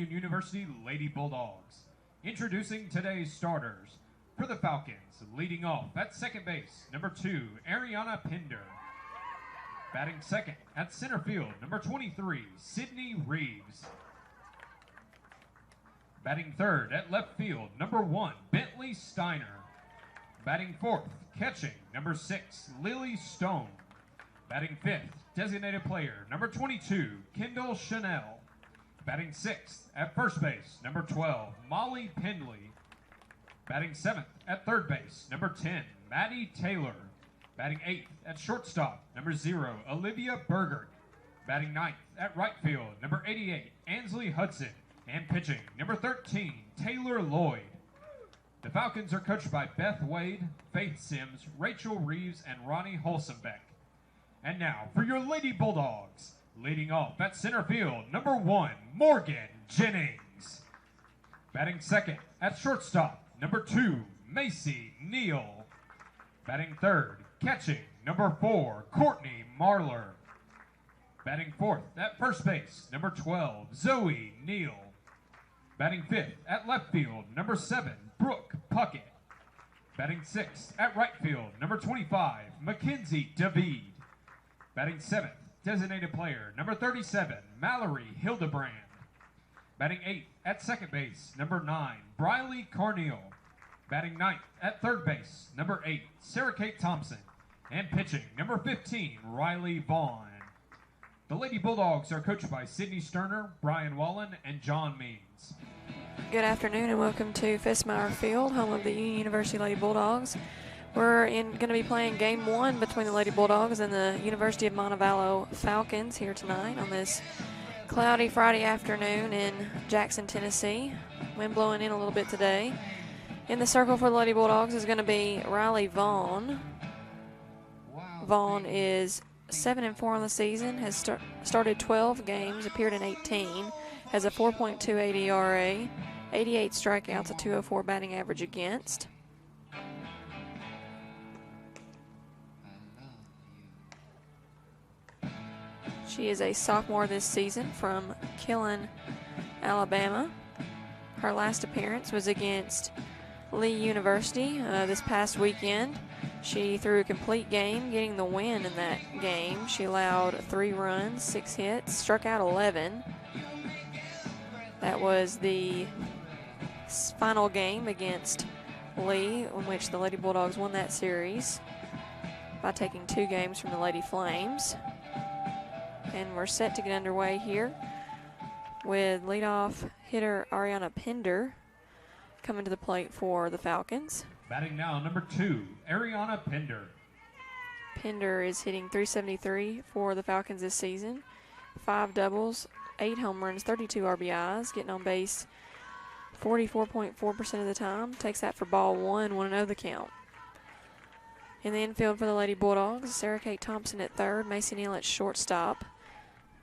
Union University Lady Bulldogs. Introducing today's starters. For the Falcons, leading off at second base, number 2, Ariana Pinder. Batting second at center field, number 23, Sydney Reeves. Batting third at left field, number 1, Bentley Steiner. Batting fourth, catching, number 6, Lily Stone. Batting fifth, designated player, number 22, Kendall Chanel. Batting sixth at first base, number 12, Molly Pendley. Batting seventh at third base, number 10, Maddie Taylor. Batting eighth at shortstop, number 0, Olivia Bergert. Batting ninth at right field, number 88, Ansley Hudson. And pitching, number 13, Taylor Lloyd. The Falcons are coached by Beth Wade, Faith Sims, Rachel Reeves, and Ronnie Holsenbeck. And now for your Lady Bulldogs, leading off at center field, number 1, Morgan Jennings. Batting second at shortstop, number 2, Macy Neal. Batting third, catching, number 4, Courtney Marler. Batting fourth at first base, number 12, Zoe Neal. Batting fifth at left field, number 7, Brooke Puckett. Batting sixth at right field, number 25, Mackenzie David. Batting seventh, designated player, number 37, Mallory Hildebrand. Batting eighth at second base, number 9, Briley Carneal. Batting ninth at third base, number 8, Sarah Kate Thompson. And pitching, number 15, Riley Vaughn. The Lady Bulldogs are coached by Sydney Sterner, Brian Wallen, and John Means. Good afternoon and welcome to Festmeyer Field, home of the Union University Lady Bulldogs. We're going to be playing Game 1 between the Lady Bulldogs and the University of Montevallo Falcons here tonight on this cloudy Friday afternoon in Jackson, Tennessee. Wind blowing in a little bit today. In the circle for the Lady Bulldogs is going to be Riley Vaughn. Vaughn is 7-4 on the season, has started 12 games, appeared in 18, has a 4.28 ERA, 88 strikeouts, a 204 batting average against. She is a sophomore this season from Killen, Alabama. Her last appearance was against Lee University this past weekend. She threw a complete game, getting the win in that game. She allowed 3 runs, 6 hits, struck out 11. That was the final game against Lee, in which the Lady Bulldogs won that series by taking 2 games from the Lady Flames. And we're set to get underway here with leadoff hitter Ariana Pinder coming to the plate for the Falcons. Batting now, number 2, Ariana Pinder. Pinder is hitting .373 for the Falcons this season. 5 doubles, 8 home runs, 32 RBIs, getting on base 44.4% of the time. Takes that for ball 1, 1-0 the count. In the infield for the Lady Bulldogs, Sarah Kate Thompson at third, Macy Neal at shortstop,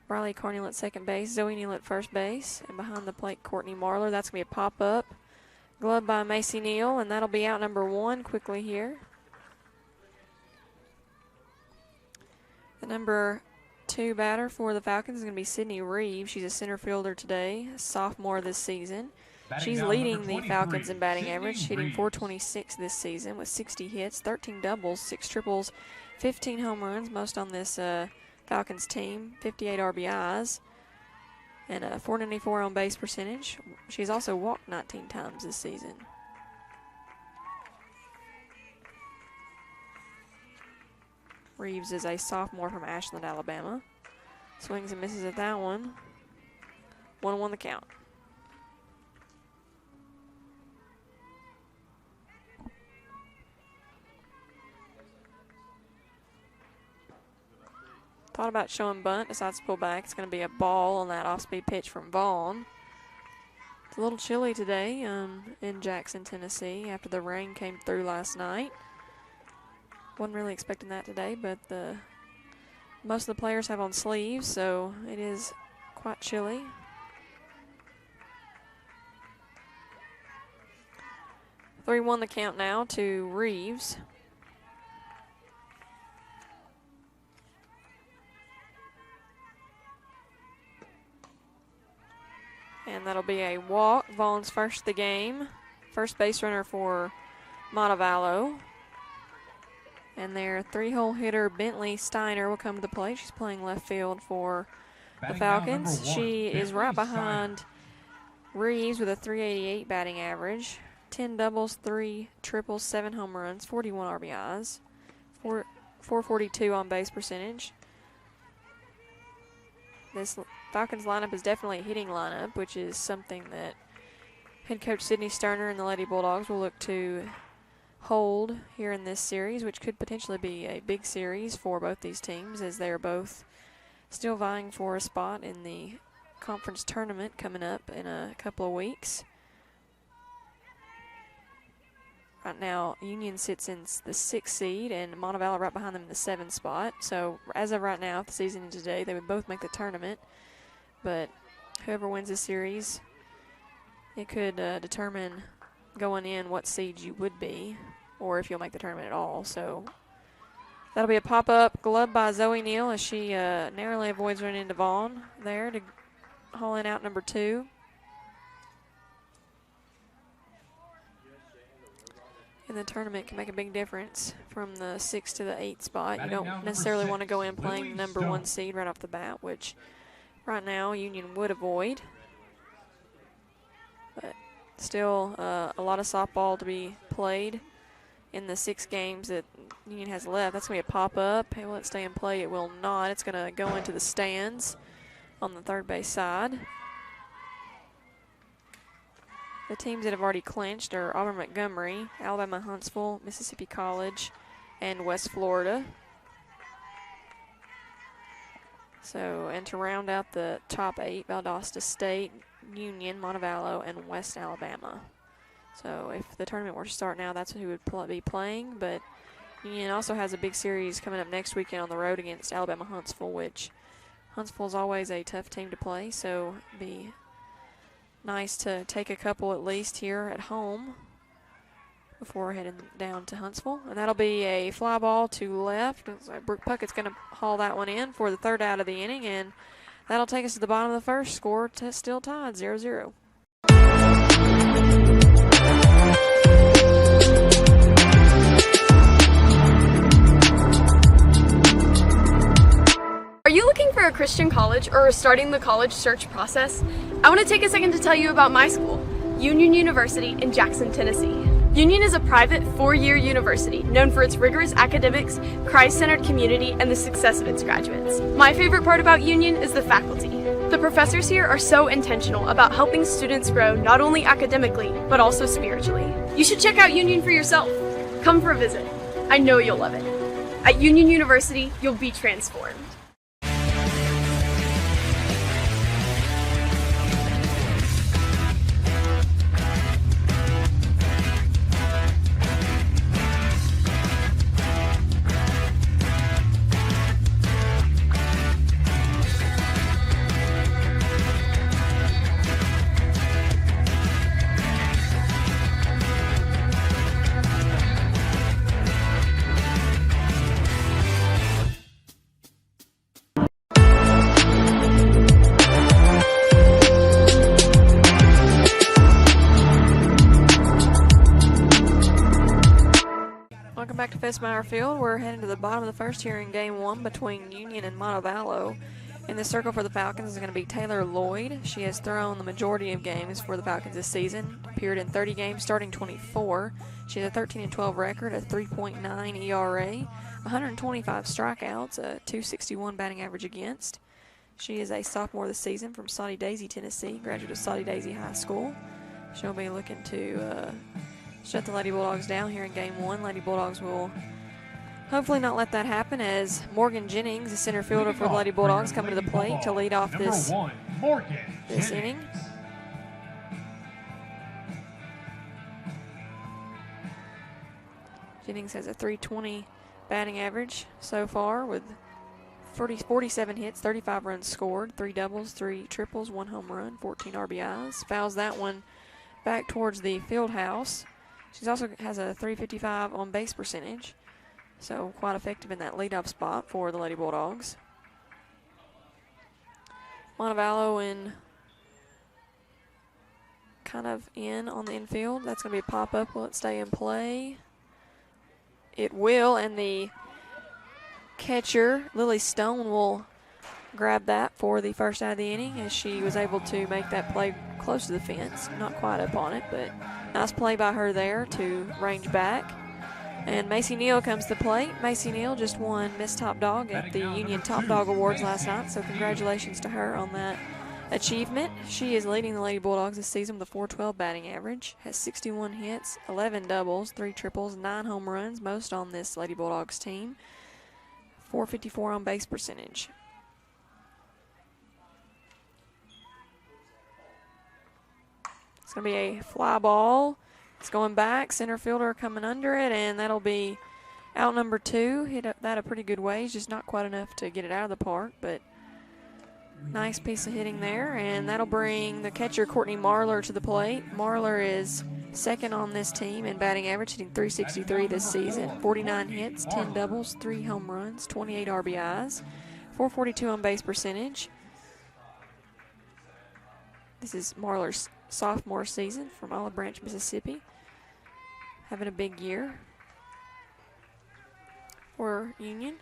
Briley Carneal at second base, Zoe Neal at first base, and behind the plate, Courtney Marler. That's going to be a pop-up. Glove by Macy Neal, and that'll be out number 1 quickly here. The number 2 batter for the Falcons is going to be Sydney Reeves. She's a center fielder today, sophomore this season. She's leading the Falcons in batting average, hitting .426 this season with 60 hits, 13 doubles, 6 triples, 15 home runs, most on this Falcons team, 58 RBIs. And a .494 on base percentage. She's also walked 19 times this season. Reeves is a sophomore from Ashland, Alabama. Swings and misses at that one. 1-1 the count. Thought about showing bunt, decides to pull back. It's going to be a ball on that off-speed pitch from Vaughn. It's a little chilly today in Jackson, Tennessee after the rain came through last night. Wasn't really expecting that today, but most of the players have on sleeves, so it is quite chilly. Three-1 the count now to Reeves. And that'll be a walk. Vaughn's first of the game. First base runner for Montevallo. And their 3-hole hitter, Bentley Steiner, will come to the plate. She's playing left field for the Falcons. She is right behind Reeves with a .388 batting average. 10 doubles, 3 triples, 7 home runs, 41 RBIs, 442 on base percentage. This Falcons lineup is definitely a hitting lineup, which is something that head coach Sydney Sterner and the Lady Bulldogs will look to hold here in this series, which could potentially be a big series for both these teams, as they are both still vying for a spot in the conference tournament coming up in a couple of weeks. Right now, Union sits in the 6th seed, and Montevallo right behind them in the 7th spot. So, as of right now, if the season ends today, they would both make the tournament. But whoever wins this series, it could determine going in what seed you would be, or if you'll make the tournament at all. So, that'll be a pop-up glove by Zoe Neal as she narrowly avoids running into Vaughn there to haul in out number 2. And the tournament can make a big difference from the 6th to the 8th spot. You don't necessarily want to go in playing number 1 seed right off the bat, which right now Union would avoid. But still a lot of softball to be played in the 6 games that Union has left. That's going to be a pop-up. Will it stay in play? It will not. It's going to go into the stands on the third base side. The teams that have already clinched are Auburn Montgomery, Alabama Huntsville, Mississippi College, and West Florida. So, and to round out the top 8, Valdosta State, Union, Montevallo, and West Alabama. So if the tournament were to start now, that's who would be playing. But Union also has a big series coming up next weekend on the road against Alabama Huntsville, which Huntsville is always a tough team to play. So it'd be nice to take a couple at least here at home before heading down to Huntsville. And that'll be a fly ball to left. Brooke Puckett's going to haul that one in for the 3rd out of the inning. And that'll take us to the bottom of the 1st. Score still tied 0-0. Are you looking for a Christian college or are starting the college search process? I want to take a second to tell you about my school, Union University in Jackson, Tennessee. Union is a private 4-year university known for its rigorous academics, Christ-centered community, and the success of its graduates. My favorite part about Union is the faculty. The professors here are so intentional about helping students grow not only academically, but also spiritually. You should check out Union for yourself. Come for a visit. I know you'll love it. At Union University, you'll be transformed. Back to Fesmeyer Field. We're heading to the bottom of the 1st here in Game 1 between Union and Montevallo. In the circle for the Falcons is going to be Taylor Lloyd. She has thrown the majority of games for the Falcons this season, appeared in 30 games, starting 24. She has a 13-12 record, a 3.9 ERA, 125 strikeouts, a 261 batting average against. She is a sophomore this season from Soddy Daisy, Tennessee, graduate of Soddy Daisy High School. She'll be looking to shut the Lady Bulldogs down here in Game 1. Lady Bulldogs will hopefully not let that happen, as Morgan Jennings, the center fielder for the Lady Bulldogs, coming to the plate to lead off this inning. Jennings has a .320 batting average so far with 47 hits, 35 runs scored, 3 doubles, 3 triples, 1 home run, 14 RBIs. Fouls that one back towards the field house. She also has a .355 on base percentage, so quite effective in that leadoff spot for the Lady Bulldogs. Montevallo in kind of in on the infield. That's going to be a pop-up. Will it stay in play? It will, and the catcher, Lily Stone, will grab that for the first out of the inning as she was able to make that play close to the fence. Not quite up on it, but nice play by her there to range back. And Macy Neal comes to the plate. Macy Neal just won Miss Top Dog at the Union Top Dog Awards last night, so congratulations to her on that achievement. She is leading the Lady Bulldogs this season with a .412 batting average, has 61 hits, 11 doubles, 3 triples, 9 home runs, most on this Lady Bulldogs team, .454 on base percentage. It's going to be a fly ball. It's going back, center fielder coming under it, and that'll be out number 2. Hit that a pretty good way. It's just not quite enough to get it out of the park, but nice piece of hitting there, and that'll bring the catcher, Courtney Marler, to the plate. Marler is second on this team in batting average, hitting .363 this season. 49 hits, 10 doubles, 3 home runs, 28 RBIs, .442 on base percentage. This is Marler's sophomore season from Olive Branch, Mississippi. Having a big year for Union.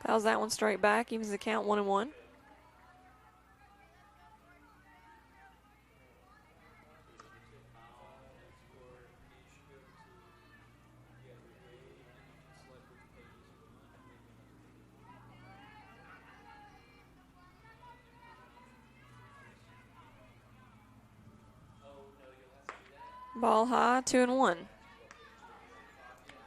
Fouls that one straight back, evens the count 1-1. Ball high, 2-1.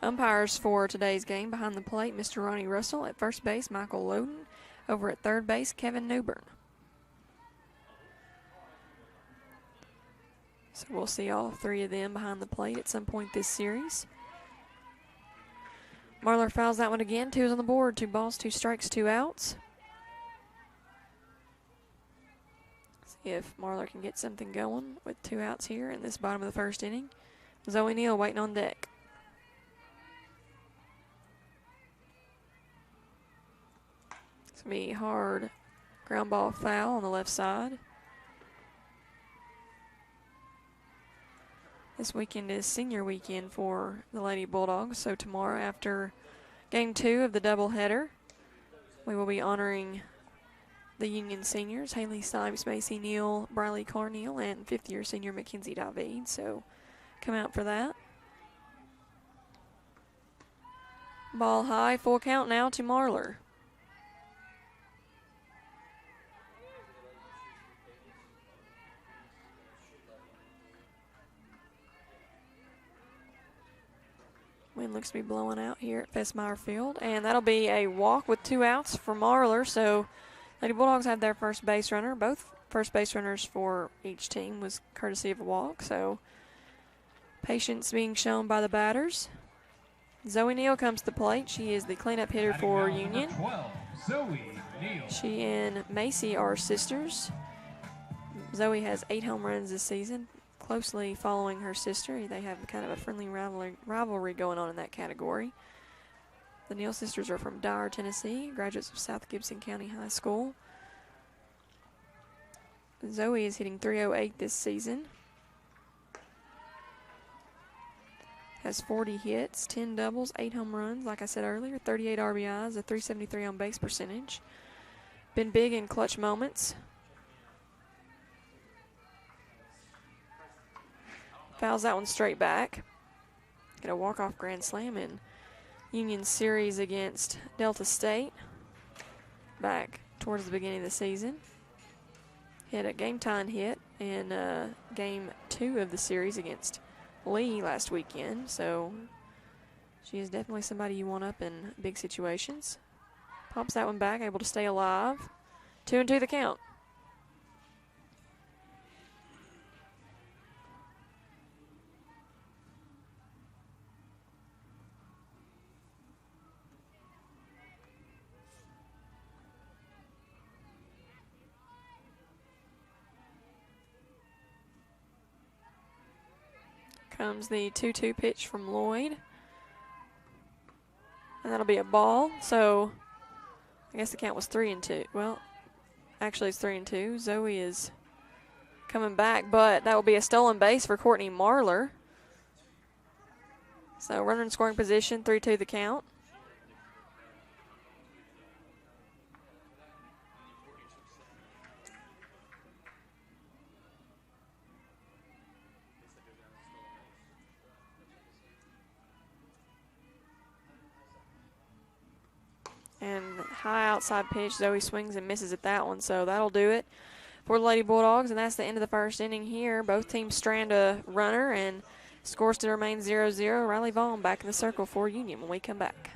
Umpires for today's game: behind the plate, Mr. Ronnie Russell; at first base, Michael Loden; over at third base, Kevin Newbern. So we'll see all 3 of them behind the plate at some point this series. Marler fouls that one again. 2 is on the board. 2 balls, 2 strikes, 2 outs. See if Marler can get something going with 2 outs here in this bottom of the first inning. Zoe Neal waiting on deck. It's going to be hard ground ball foul on the left side. This weekend is senior weekend for the Lady Bulldogs, so tomorrow after game 2 of the doubleheader, we will be honoring the Union seniors: Haley Sipes, Macy Neal, Briley Carneal, and 5th-year senior Mackenzie David. So come out for that. Ball high, full count now to Marler. Wind looks to be blowing out here at Fessmeyer Field, and that'll be a walk with 2 outs for Marler. So Lady Bulldogs have their first base runner. Both first base runners for each team was courtesy of a walk, so patience being shown by the batters. Zoe Neal comes to the plate. She is the cleanup hitter for Union. 12, Zoe Neal. She and Macy are sisters. Zoe has 8 home runs this season, closely following her sister. They have kind of a friendly rivalry going on in that category. The Neal sisters are from Dyer, Tennessee, graduates of South Gibson County High School. Zoe is hitting .308 this season. Has 40 hits, 10 doubles, 8 home runs, like I said earlier, 38 RBIs, a .373 on base percentage. Been big in clutch moments. Fouls that one straight back. Get a walk-off grand slam in Union series against Delta State back towards the beginning of the season. Hit a game-tying hit in game 2 of the series against Lee last weekend, so she is definitely somebody you want up in big situations. Pops that one back, able to stay alive. 2-2 the count. Comes the 2-2 pitch from Lloyd. And that'll be a ball. So I guess the count was 3-2. Well, actually it's 3-2. Zoe is coming back, but that will be a stolen base for Courtney Marler. So runner in scoring position, 3-2 the count. And high outside pitch, Zoe swings and misses at that one, so that'll do it for the Lady Bulldogs, and that's the end of the first inning here. Both teams strand a runner, and score still remains 0-0. Riley Vaughn back in the circle for Union when we come back.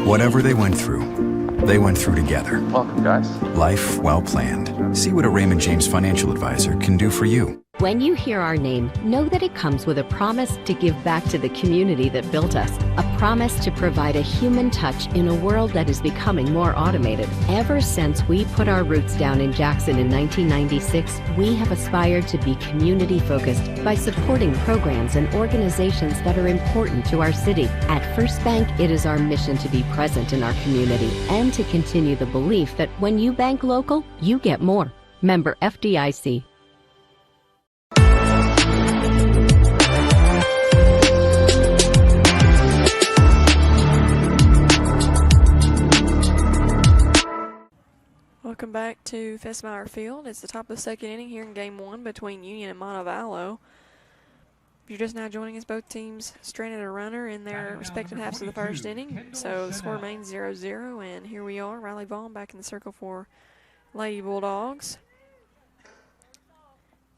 Whatever they went through together. Welcome, guys. Life well planned. See what a Raymond James financial advisor can do for you. When you hear our name, know that it comes with a promise to give back to the community that built us. A promise to provide a human touch in a world that is becoming more automated. Ever since we put our roots down in Jackson in 1996, we have aspired to be community-focused by supporting programs and organizations that are important to our city. At First Bank, it is our mission to be present in our community and to continue the belief that when you bank local, you get more. Member FDIC. Welcome back to Fessmeyer Field. It's the top of the second inning here in Game 1 between Union and Montevallo. If you're just now joining us, both teams stranded a runner in their respective halves of the first inning. So the score remains 0-0, and here we are, Riley Vaughn back in the circle for Lady Bulldogs.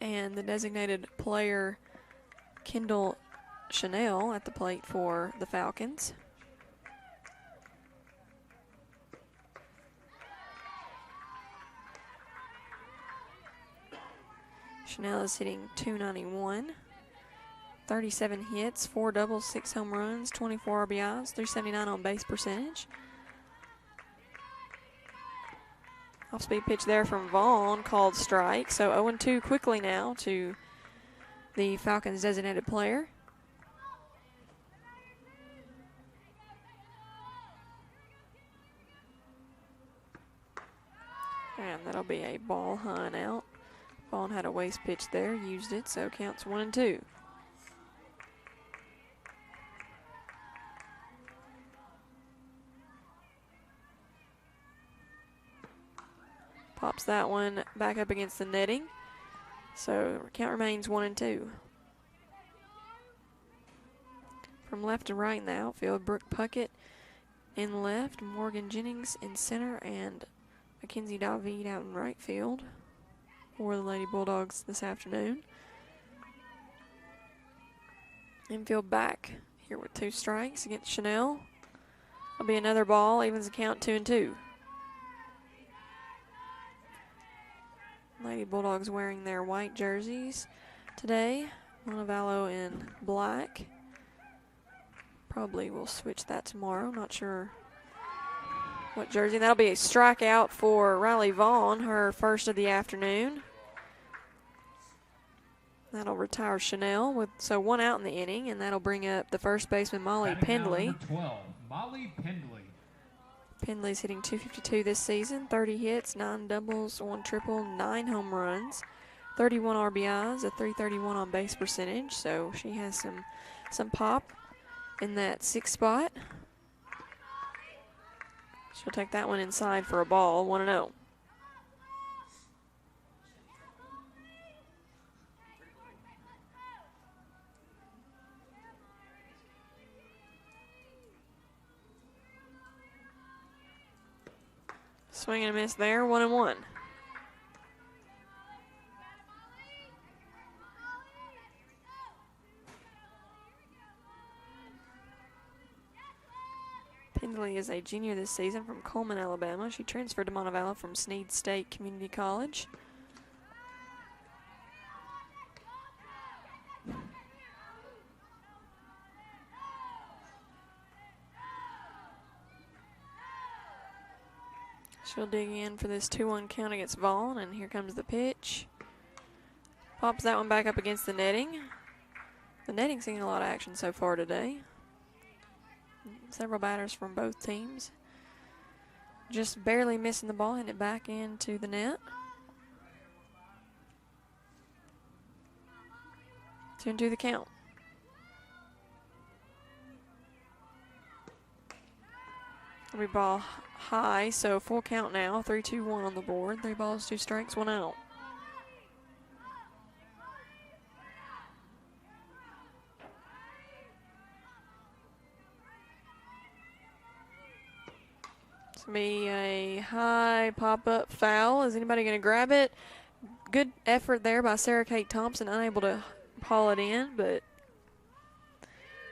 And the designated player, Kendall Chanel, at the plate for the Falcons. Chanel is hitting .291, 37 hits, 4 doubles, 6 home runs, 24 RBIs, 379 on base percentage. Off-speed pitch there from Vaughn, called strike. So 0-2 quickly now to the Falcons' designated player. And that'll be a ball high and out. Vaughn had a waste pitch there, used it, so counts 1-2. Pops that one back up against the netting. So count remains 1-2. From left to right in the outfield, Brooke Puckett in left, Morgan Jennings in center, and Mackenzie David out in right field for the Lady Bulldogs this afternoon. Infield back here with 2 strikes against Chanel. That'll be another ball, evens the count 2-2. Lady Bulldogs wearing their white jerseys today. Montevallo in black. Probably will switch that tomorrow. Not sure what jersey. That'll be a strikeout for Riley Vaughn, her first of the afternoon. That'll retire Chanel so 1 out in the inning, and that'll bring up the first baseman Molly Pendley. Number 12, Molly Pendley. Pendley's hitting .252 this season, 30 hits, 9 doubles, 1 triple, 9 home runs, 31 RBIs, a .331 on base percentage. So she has some pop in that 6th spot. She'll take that one inside for a ball, 1-0. Swing and a miss there, 1-1. Kinsley is a junior this season from Coleman, Alabama. She transferred to Montevallo from Sneed State Community College. She'll dig in for this 2-1 count against Vaughn, and here comes the pitch. Pops that one back up against the netting. The netting's seen a lot of action so far today. Several batters from both teams. Just barely missing the ball, and it back into the net. 2-2 the count. It'll be ball high, so full count now. 3-2-1 on the board. 3 balls, 2 strikes, 1 out. It's going to be a high pop-up foul. Is anybody going to grab it? Good effort there by Sarah Kate Thompson, unable to haul it in, but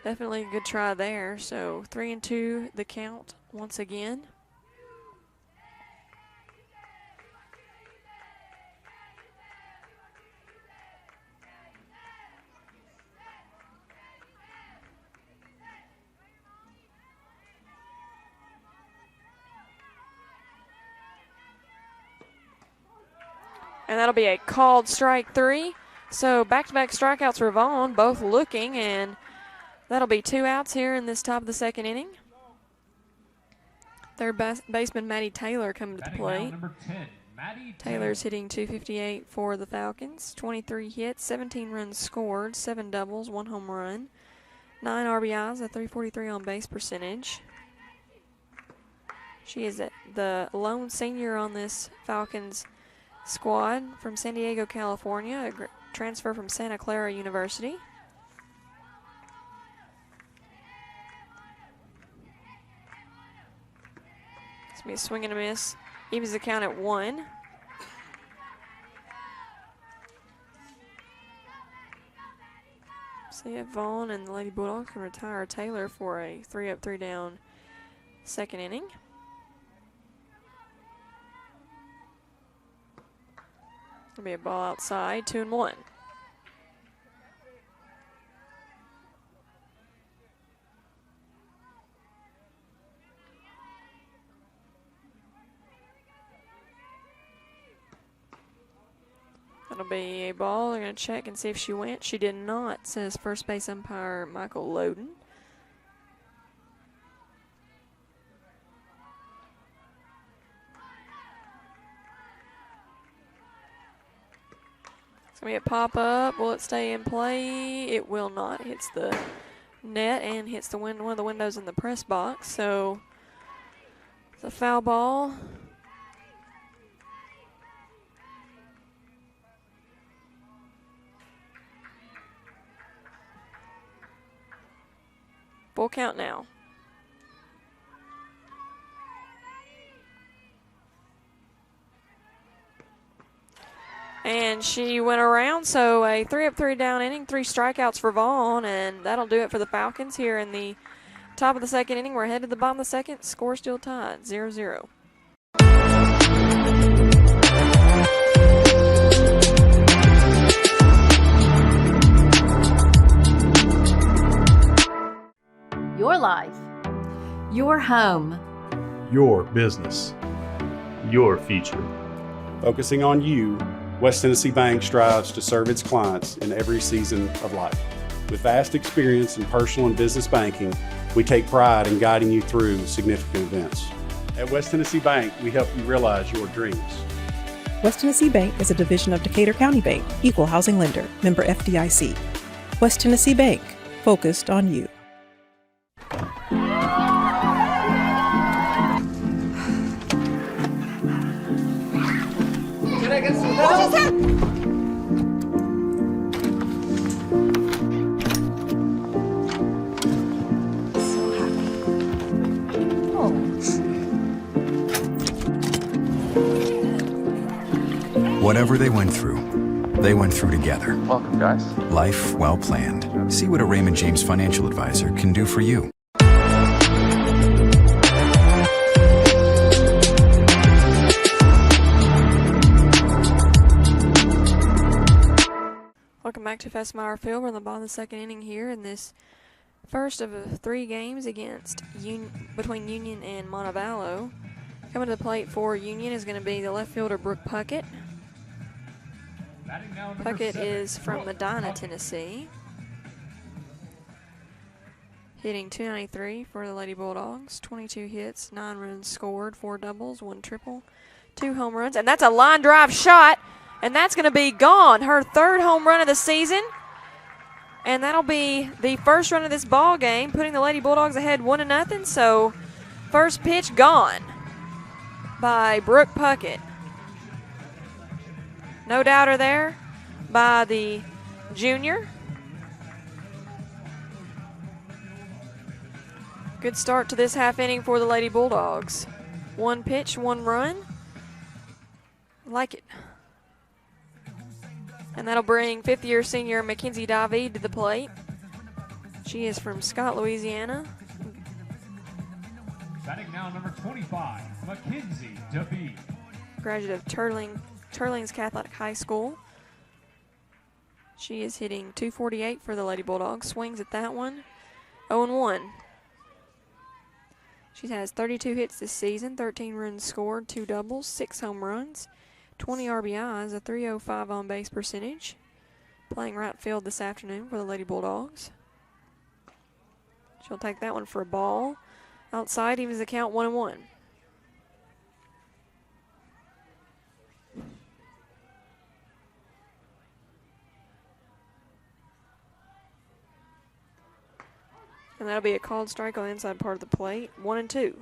definitely a good try there. So 3-2 the count once again. And that'll be a called strike 3. So back-to-back strikeouts for Vaughn, both looking, and that'll be 2 outs here in this top of the second inning. Third baseman Maddie Taylor coming to the plate. Number 10, Maddie Taylor's hitting .258 for the Falcons. 23 hits, 17 runs scored, 7 doubles, 1 home run, 9 RBIs, a .343 on base percentage. She is the lone senior on this Falcons squad from San Diego, California, a transfer from Santa Clara University. It's going to be a swing and a miss. Evens the count at 1. See if Vaughn and the Lady Bulldogs can retire Taylor for a 3-up, 3-down second inning. It'll be a ball outside, 2-1. That'll be a ball. They're going to check and see if she went. She did not, says first base umpire Michael Loden. It's going to be a pop-up. Will it stay in play? It will not. It hits the net and hits the one of the windows in the press box. So it's a foul ball. Full count now. And she went around, so a 3-up, 3-down inning, 3 strikeouts for Vaughn, and that'll do it for the Falcons here in the top of the second inning. We're headed to the bottom of the second. Score still tied, 0-0. Your life, your home, your business, your future. Focusing on you, West Tennessee Bank strives to serve its clients in every season of life. With vast experience in personal and business banking, we take pride in guiding you through significant events. At West Tennessee Bank, we help you realize your dreams. West Tennessee Bank is a division of Decatur County Bank, equal housing lender, member FDIC. West Tennessee Bank, focused on you. Whatever they went through together. Welcome, guys. Life well planned. See what a Raymond James financial advisor can do for you. welcome back to Festmeyer Field. We're in the bottom of the second inning here in this first of 3 games between Union and Montevallo. Coming to the plate for Union is going to be the left fielder Brooke Puckett. Puckett is from Medina, Tennessee. Hitting .293 for the Lady Bulldogs. 22 hits, 9 runs scored, 4 doubles, 1 triple, 2 home runs. And that's a line drive shot, and that's going to be gone. Her 3rd home run of the season. And that'll be the first run of this ball game, putting the Lady Bulldogs ahead 1-0. So first pitch gone by Brooke Puckett. No doubter there by the junior. Good start to this half inning for the Lady Bulldogs. 1 pitch, 1 run. Like it. And that'll bring 5th-year senior Mackenzie David to the plate. She is from Scott, Louisiana. Batting now number 25, Mackenzie David. Graduate of Turlings Catholic High School. She is hitting .248 for the Lady Bulldogs. Swings at that one. 0-1. She has 32 hits this season, 13 runs scored, 2 doubles, 6 home runs, 20 RBIs, a .305 on-base percentage. Playing right field this afternoon for the Lady Bulldogs. She'll take that one for a ball. Outside, evens the count 1-1. And that'll be a called strike on the inside part of the plate. 1-2.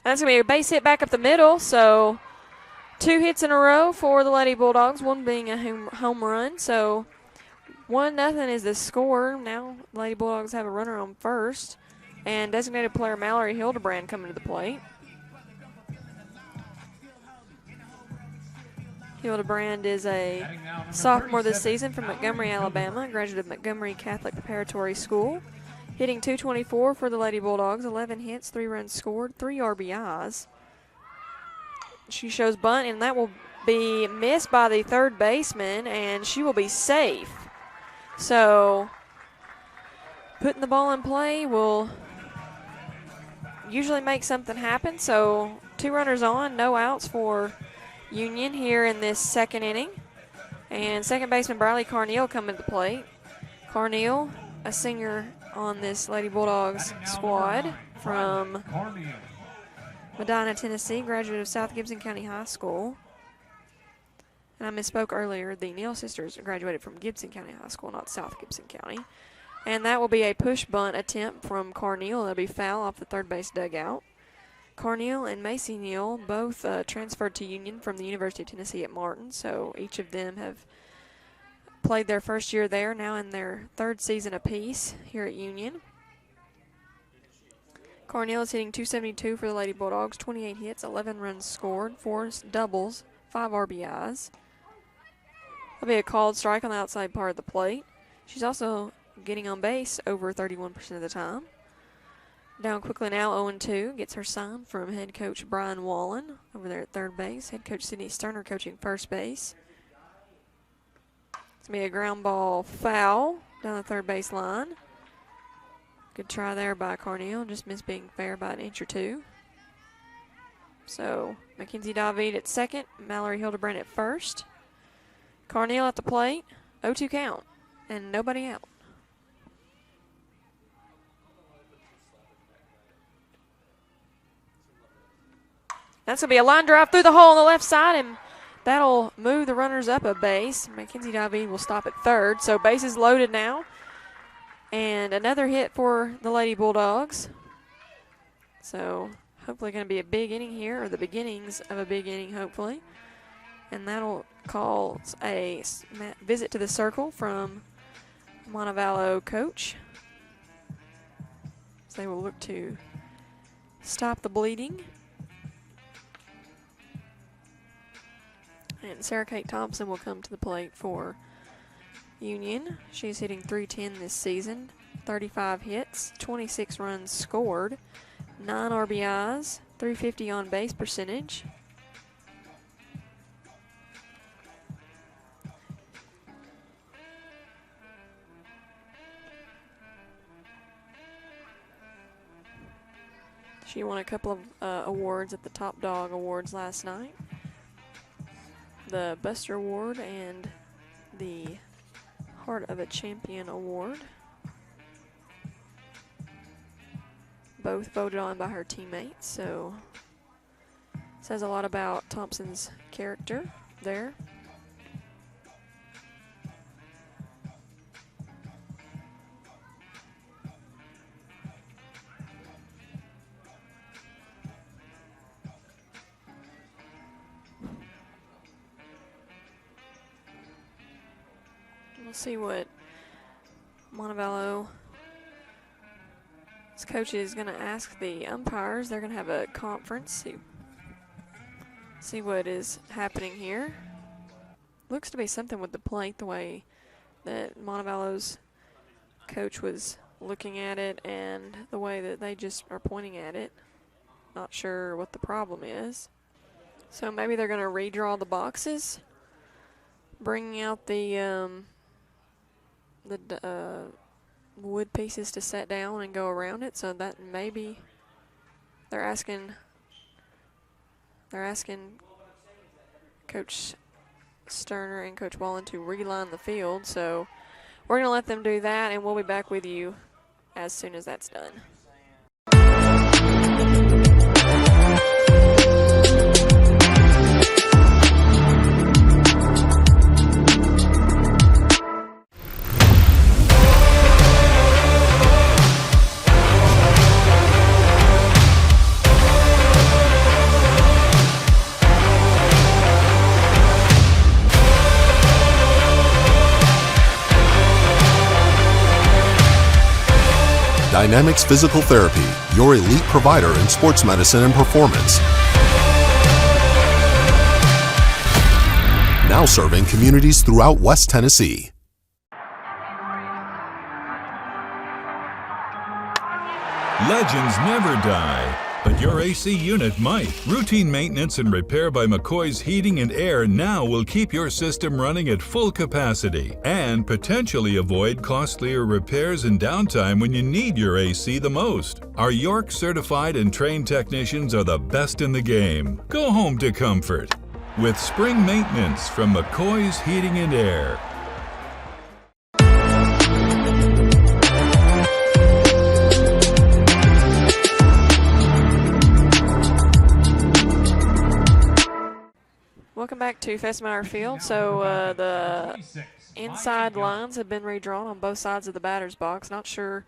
That's going to be a base hit back up the middle. So 2 hits in a row for the Lady Bulldogs, one being a home run. So 1-0 is the score. Now Lady Bulldogs have a runner on first. And designated player Mallory Hildebrand coming to the plate. Hildebrand is a sophomore this season from Montgomery, Alabama, graduate of Montgomery Catholic Preparatory School. Hitting .224 for the Lady Bulldogs, 11 hits, 3 runs scored, 3 RBIs. She shows bunt, and that will be missed by the third baseman, and she will be safe. So putting the ball in play will usually make something happen. So 2 runners on, no outs for Union here in this second inning. And second baseman Briley Carneal coming to the plate. Carneal, a senior on this Lady Bulldogs squad from Medina, Tennessee, graduate of South Gibson County High School. And I misspoke earlier, the Neal sisters graduated from Gibson County High School, not South Gibson County. And that will be a push bunt attempt from Carneal. That'll be foul off the third base dugout. Carneal and Macy Neal both transferred to Union from the University of Tennessee at Martin, so each of them have played their first year there, now in their 3rd season apiece here at Union. Carneal is hitting .272 for the Lady Bulldogs, 28 hits, 11 runs scored, 4 doubles, 5 RBIs. That'll be a called strike on the outside part of the plate. She's also getting on base over 31% of the time. Down quickly now, 0-2. Gets her sign from head coach Brian Wallen over there at third base. Head coach Sydney Sterner coaching first base. It's going to be a ground ball foul down the third base line. Good try there by Carneal. Just missed being fair by an inch or 2. So Mackenzie David at second. Mallory Hildebrand at first. Carneal at the plate. 0-2 count. And nobody out. That's going to be a line drive through the hole on the left side, and that'll move the runners up a base. Mackenzie David will stop at third, so bases loaded now. And another hit for the Lady Bulldogs. So hopefully going to be a big inning here, or the beginnings of a big inning, hopefully. And that'll call a visit to the circle from Montevallo coach. So they will look to stop the bleeding. And Sarah Kate Thompson will come to the plate for Union. She's hitting .310 this season, 35 hits, 26 runs scored, 9 RBIs, .350 on base percentage. She won a couple of awards at the Top Dog Awards last night. The Buster Award and the Heart of a Champion Award. Both voted on by her teammates, so says a lot about Thompson's character there. We'll see what Montevallo's coach is going to ask the umpires. They're going to have a conference, see what is happening here. Looks to be something with the plate, the way that Montevallo's coach was looking at it and the way that they just are pointing at it. Not sure what the problem is. So maybe they're going to redraw the boxes, bringing out the wood pieces to set down and go around it, so that maybe they're asking Coach Sterner and Coach Wallen to reline the field. So we're going to let them do that, and we'll be back with you as soon as that's done. Dynamics Physical Therapy, your elite provider in sports medicine and performance. Now serving communities throughout West Tennessee. Legends never die, but your AC unit might. Routine maintenance and repair by McCoy's Heating and Air now will keep your system running at full capacity and potentially avoid costlier repairs and downtime when you need your AC the most. Our York certified and trained technicians are the best in the game. Go home to comfort with spring maintenance from McCoy's Heating and Air. Welcome back to Festmeyer Field. So the inside lines have been redrawn on both sides of the batter's box. Not sure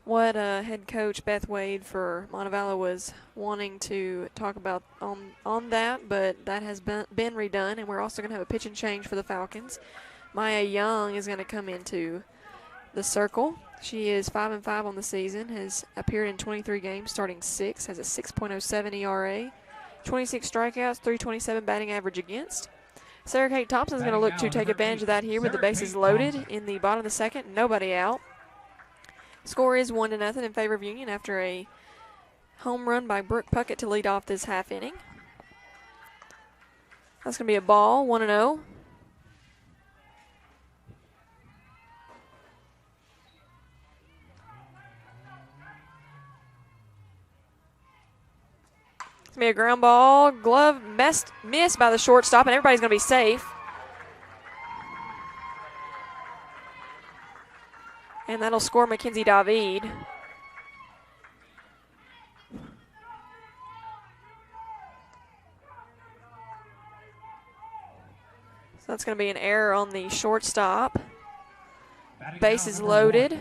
what head coach Beth Wade for Montevallo was wanting to talk about on that, but that has been redone, and we're also going to have a pitch and change for the Falcons. Maya Young is going to come into the circle. She is 5-5 on the season, has appeared in 23 games, starting 6, has a 6.07 ERA. 26 strikeouts, 327 batting average against. Sarah Kate Thompson is going to look to take advantage of that here with the bases loaded in the bottom of the second. Nobody out. Score is 1-0 in favor of Union after a home run by Brooke Puckett to lead off this half inning. That's going to be a ball, 1-0. It's going to be a ground ball. Glove missed by the shortstop, and everybody's going to be safe. And that'll score Mackenzie David. So that's going to be an error on the shortstop. Bases loaded.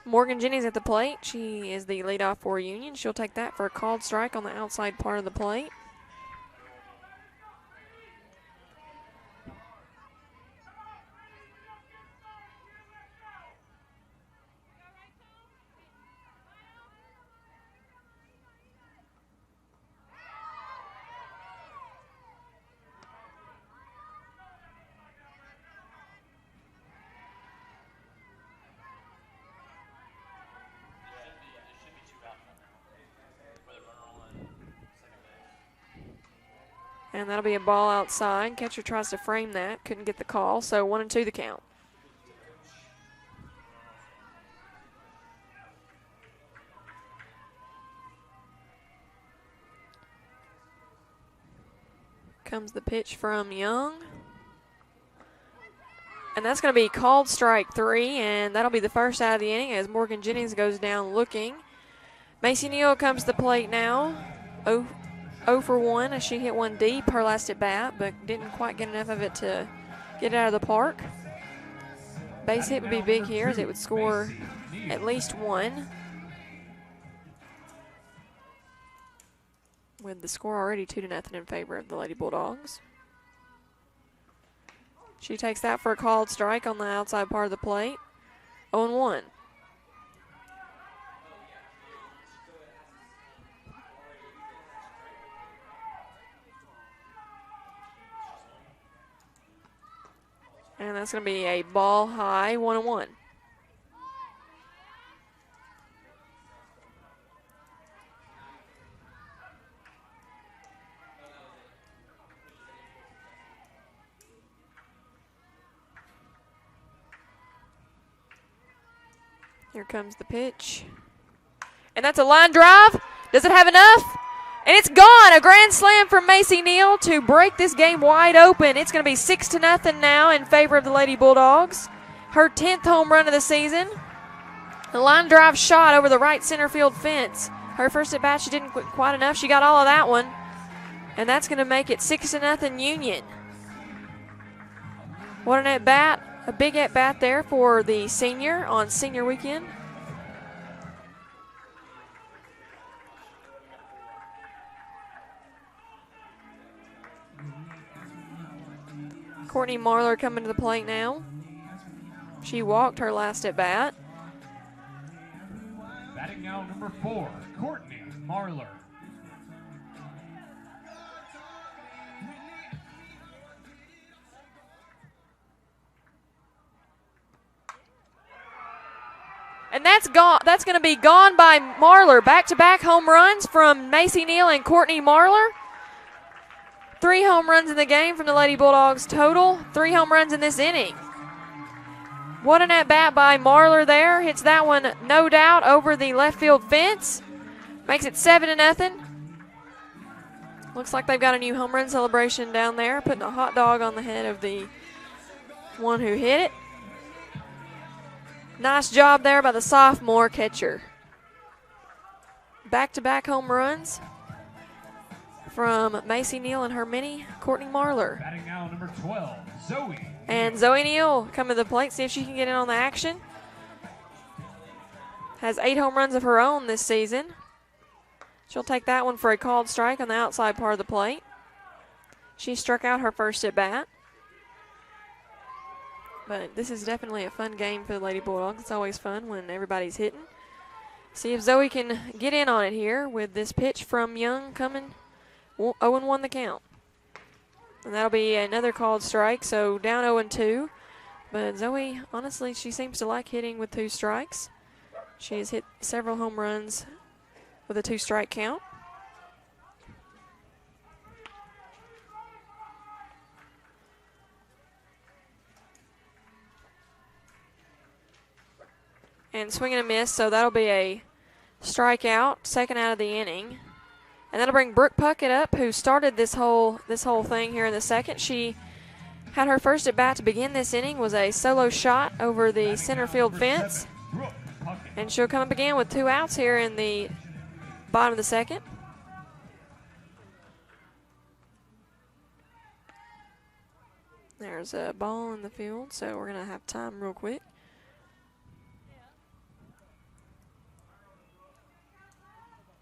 Morgan Jennings at the plate. She is the leadoff for Union. She'll take that for a called strike on the outside part of the plate. And that'll be a ball outside. Catcher tries to frame that. Couldn't get the call, so 1-2 the count. Comes the pitch from Young. And that's going to be called strike 3, and that'll be the first out of the inning as Morgan Jennings goes down looking. Macy Neal comes to the plate now. 0 for 1 as she hit one deep her last at bat, but didn't quite get enough of it to get it out of the park. Base hit would be big here as it would score at least 1. With the score already 2-0 in favor of the Lady Bulldogs. She takes that for a called strike on the outside part of the plate. 0-1. And that's going to be a ball high, 1-1. Here comes the pitch. And that's a line drive. Does it have enough? And it's gone. A grand slam from Macy Neal to break this game wide open. It's going to be 6-0 now in favor of the Lady Bulldogs. Her 10th home run of the season. The line drive shot over the right center field fence. Her first at bat, she didn't quite enough. She got all of that one. And that's going to make it 6-0 Union. What an at bat. A big at bat there for the senior on senior weekend. Courtney Marler coming to the plate now. She walked her last at bat. Batting now number 4, Courtney Marler. And that's gone. That's going to be gone by Marler. Back-to-back home runs from Macy Neal and Courtney Marler. 3 home runs in the game from the Lady Bulldogs total. 3 home runs in this inning. What an at-bat by Marler there. Hits that one, no doubt, over the left field fence. Makes it 7-0. Looks like they've got a new home run celebration down there, putting a hot dog on the head of the one who hit it. Nice job there by the sophomore catcher. Back-to-back home runs from Macy Neal and her mini, Courtney Marler. Batting now number 12, Zoe. And Zoe Neal coming to the plate, see if she can get in on the action. Has 8 home runs of her own this season. She'll take that one for a called strike on the outside part of the plate. She struck out her first at bat. But this is definitely a fun game for the Lady Bulldogs. It's always fun when everybody's hitting. See if Zoe can get in on it here with this pitch from Young coming 0-1 the count. And that'll be another called strike, so down 0-2. But Zoe, honestly, she seems to like hitting with 2 strikes. She has hit several home runs with a 2-strike count. And swing and a miss, so that'll be a strikeout, second out of the inning. And that'll bring Brooke Puckett up, who started this whole thing here in the second. She had her first at bat to begin this inning, was a solo shot over the center field fence. And she'll come up again with 2 outs here in the bottom of the second. There's a ball in the field, so we're going to have time real quick.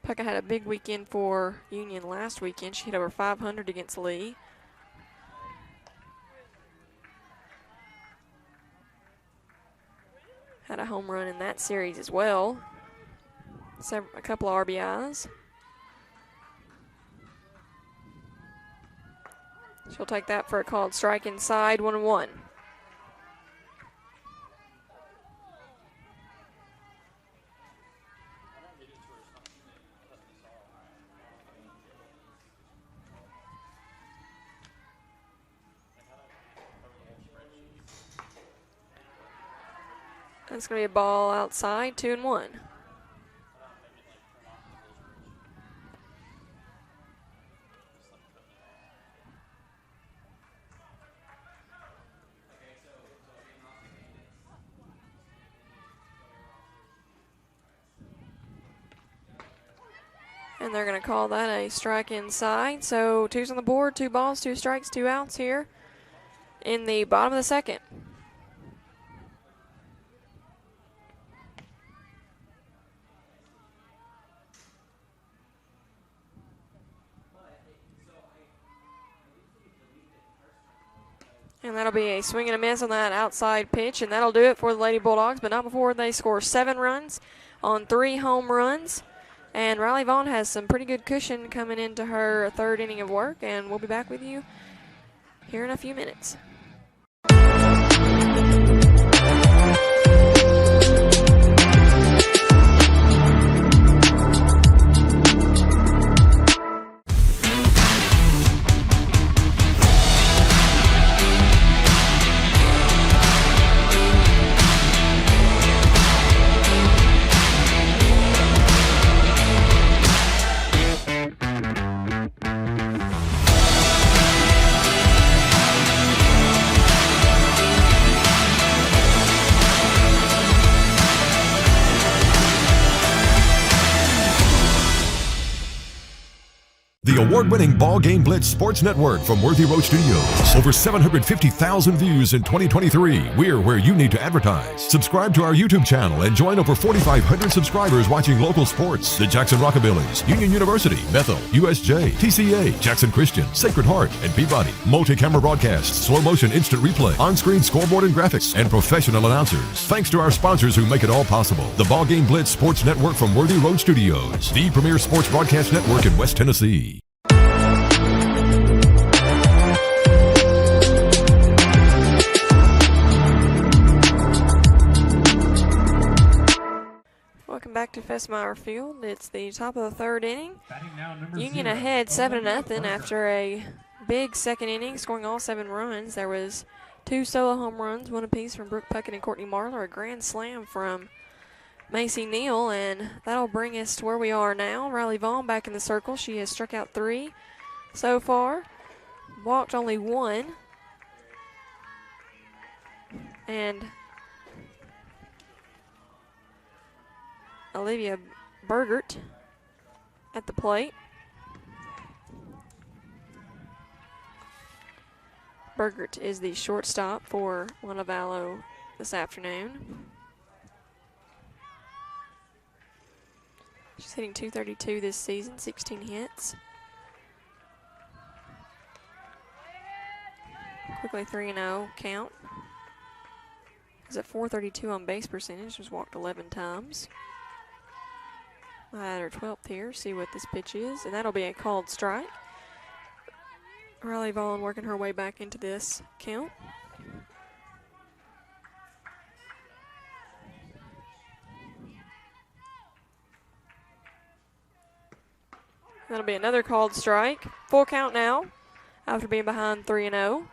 Puckett had a big weekend for Union last weekend. She hit over 500 against Lee. Had a home run in that series as well. A couple of RBIs. She'll take that for a called strike inside, 1-1. That's going to be a ball outside, 2-1. And they're going to call that a strike inside. So 2's on the board, 2 balls, 2 strikes, 2 outs here in the bottom of the second. And that'll be a swing and a miss on that outside pitch, and that'll do it for the Lady Bulldogs, but not before they score 7 runs on 3 home runs. And Riley Vaughn has some pretty good cushion coming into her 3rd inning of work, and we'll be back with you here in a few minutes. The award-winning BallGame Blitz Sports Network from Worthy Road Studios. Over 750,000 views in 2023. We're where you need to advertise. Subscribe to our YouTube channel and join over 4,500 subscribers watching local sports. The Jackson Rockabillys, Union University, Bethel, USJ, TCA, Jackson Christian, Sacred Heart, and Peabody. Multi-camera broadcasts, slow-motion instant replay, on-screen scoreboard and graphics, and professional announcers. Thanks to our sponsors who make it all possible. The BallGame Blitz Sports Network from Worthy Road Studios. The premier sports broadcast network in West Tennessee. Welcome back to Fessmeyer Field. It's the top of the 3rd inning. Union 0. ahead 7-0 after a big 2nd inning, scoring all 7 runs. There was 2 solo home runs, 1 apiece from Brooke Puckett and Courtney Marler, a grand slam from Macy Neal, and that'll bring us to where we are now. Riley Vaughn back in the circle. She has struck out 3 so far, walked only 1, and Olivia Bergert at the plate. Bergert is the shortstop for Montevallo this afternoon. She's hitting .232 this season, 16 hits. Quickly 3-0 count. Is at .432 on base percentage, was walked 11 times. At her 12th here, see what this pitch is, and that'll be a called strike. Riley Vaughn working her way back into this count. That'll be another called strike. Full count now after being behind 3-0.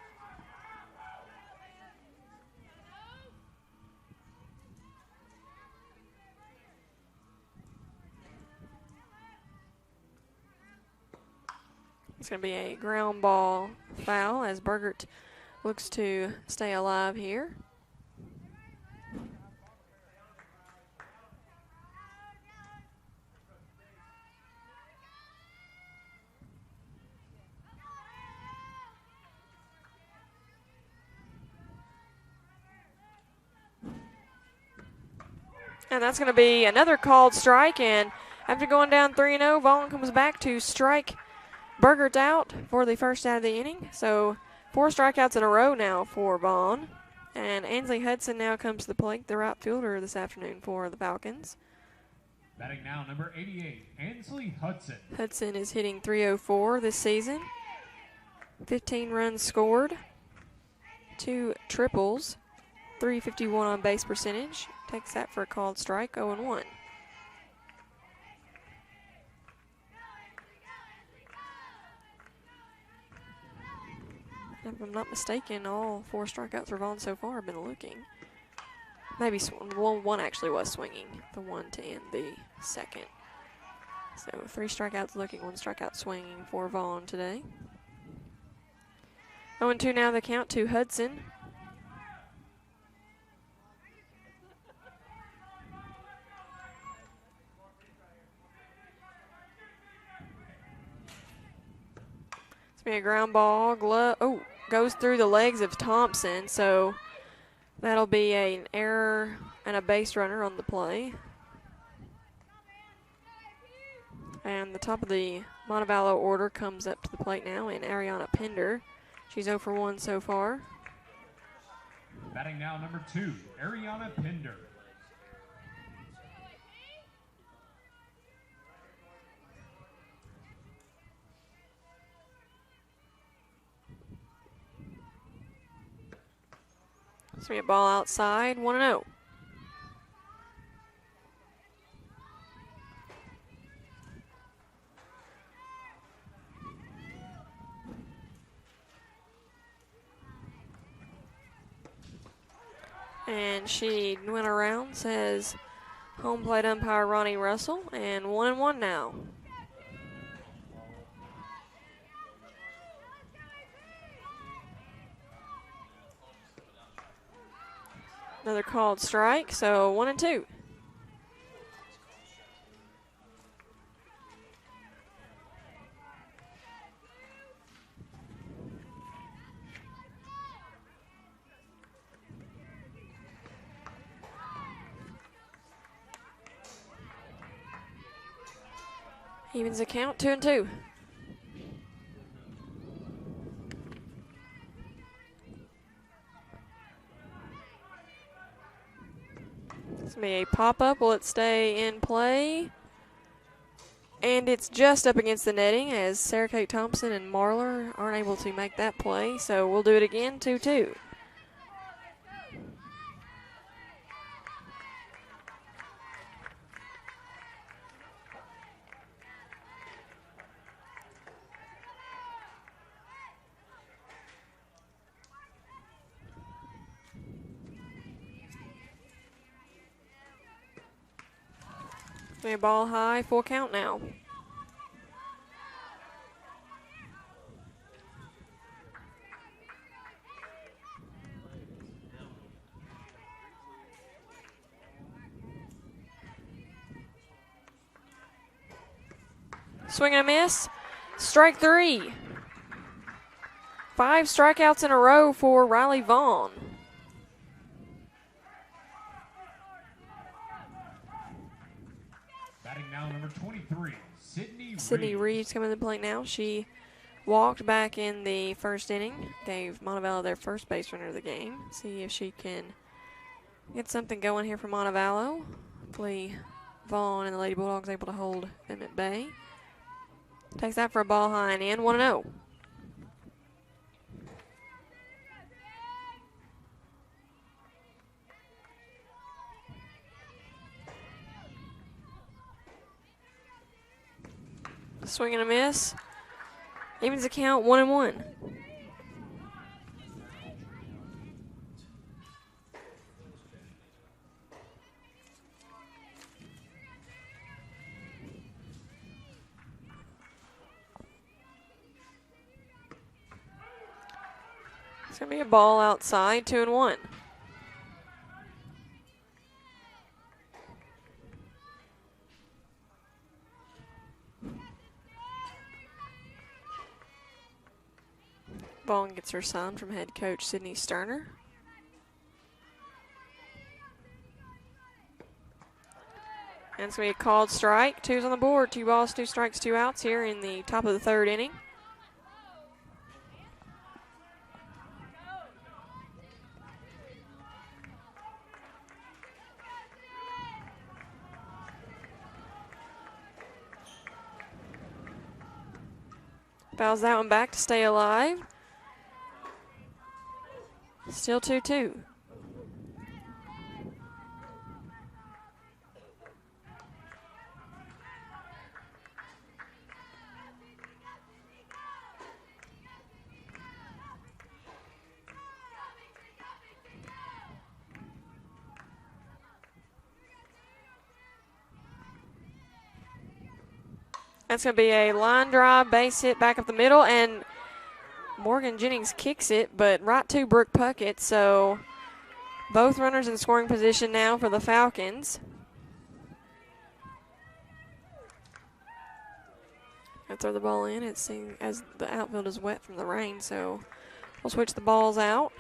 It's going to be a ground ball foul as Bergert looks to stay alive here. And that's going to be another called strike, and after going down 3-0, Vaughn comes back to strike Bergert out for the first out of the inning. So 4 strikeouts in a row now for Vaughn. And Ansley Hudson now comes to the plate, the right fielder this afternoon for the Falcons. Batting now, number 88, Ansley Hudson. Hudson is hitting .304 this season. 15 runs scored, 2 triples, .351 on base percentage. Takes that for a called strike, 0-1. If I'm not mistaken, all 4 strikeouts for Vaughn so far have been looking. Maybe one actually was swinging, the one to end the second. So 3 strikeouts looking, 1 strikeout swinging for Vaughn today. 0-2 now the count to Hudson. It's going to be a ground ball. Goes through the legs of Thompson, so that'll be an error and a base runner on the play. And the top of the Montevallo order comes up to the plate now in Ariana Pender. She's 0 for 1 so far. Batting now number 2, Ariana Pender. It's going to be a ball outside, 1-0. And she went around, says home plate umpire Ronnie Russell, and 1-1 now. Another called strike, so 1-2. Evens the count, 2-2. It's going to be a pop-up. Will it stay in play? And it's just up against the netting as Sarah Kate Thompson and Marler aren't able to make that play. So we'll do it again, 2-2. A ball high, 4 count now. Swing and a miss. Strike 3. 5 strikeouts in a row for Riley Vaughn. Now number 23, Sydney Reeves coming to the plate now. She walked back in the first inning, gave Montevallo their first base runner of the game. See if she can get something going here for Montevallo. Hopefully Vaughn and the Lady Bulldogs able to hold them at bay. Takes that for a ball high and in, 1-0. Swing and a miss. Evens the count, 1-1. It's going to be a ball outside, 2-1. Vaughn gets her sign from head coach Sydney Sterner. And it's going to be a called strike. 2's on the board. 2 balls, 2 strikes, 2 outs here in the top of the 3rd inning. Fouls that one back to stay alive. Still 2-2. That's going to be a line drive, base hit back up the middle, and Morgan Jennings kicks it, but right to Brooke Puckett. So both runners in scoring position now for the Falcons. I'll throw the ball in. It's seen as the outfield is wet from the rain, so we'll switch the balls out.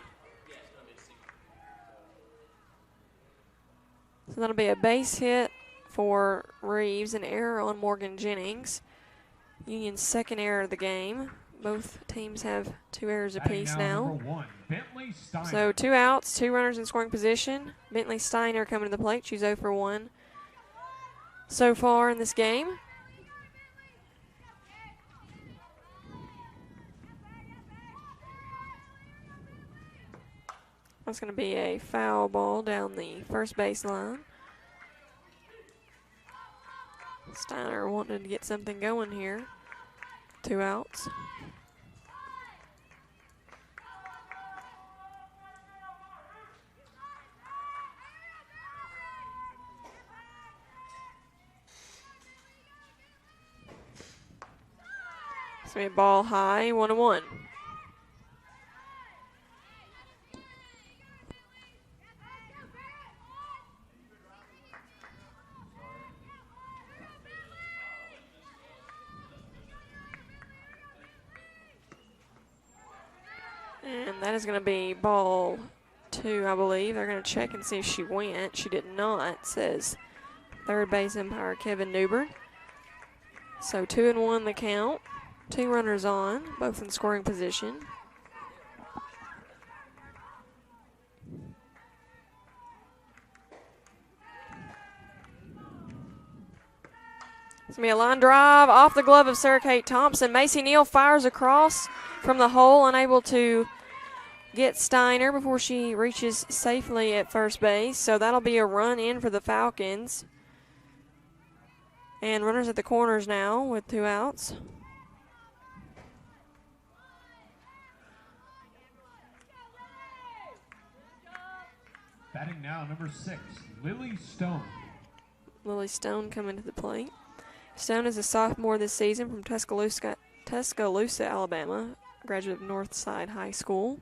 So that'll be a base hit for Reeves, an error on Morgan Jennings. Union's second error of the game. Both teams have 2 errors apiece now. So 2 outs, 2 runners in scoring position. Bentley Steiner coming to the plate. She's 0 for 1 so far in this game. That's going to be a foul ball down the first base line. Steiner wanted to get something going here. 2 outs. It's going to be a ball high, 1-1. And that is going to be ball 2, I believe. They're going to check and see if she went. She did not, says third base umpire Kevin Newbern. So 2-1 the count. 2 runners on, both in scoring position. It's going to be a line drive off the glove of Sarah Kate Thompson. Macy Neal fires across from the hole, unable to get Steiner before she reaches safely at first base. So that'll be a run in for the Falcons. And runners at the corners now with 2 outs. Batting now, number 6, Lily Stone. Lily Stone coming to the plate. Stone is a sophomore this season from Tuscaloosa, Alabama, graduate of Northside High School.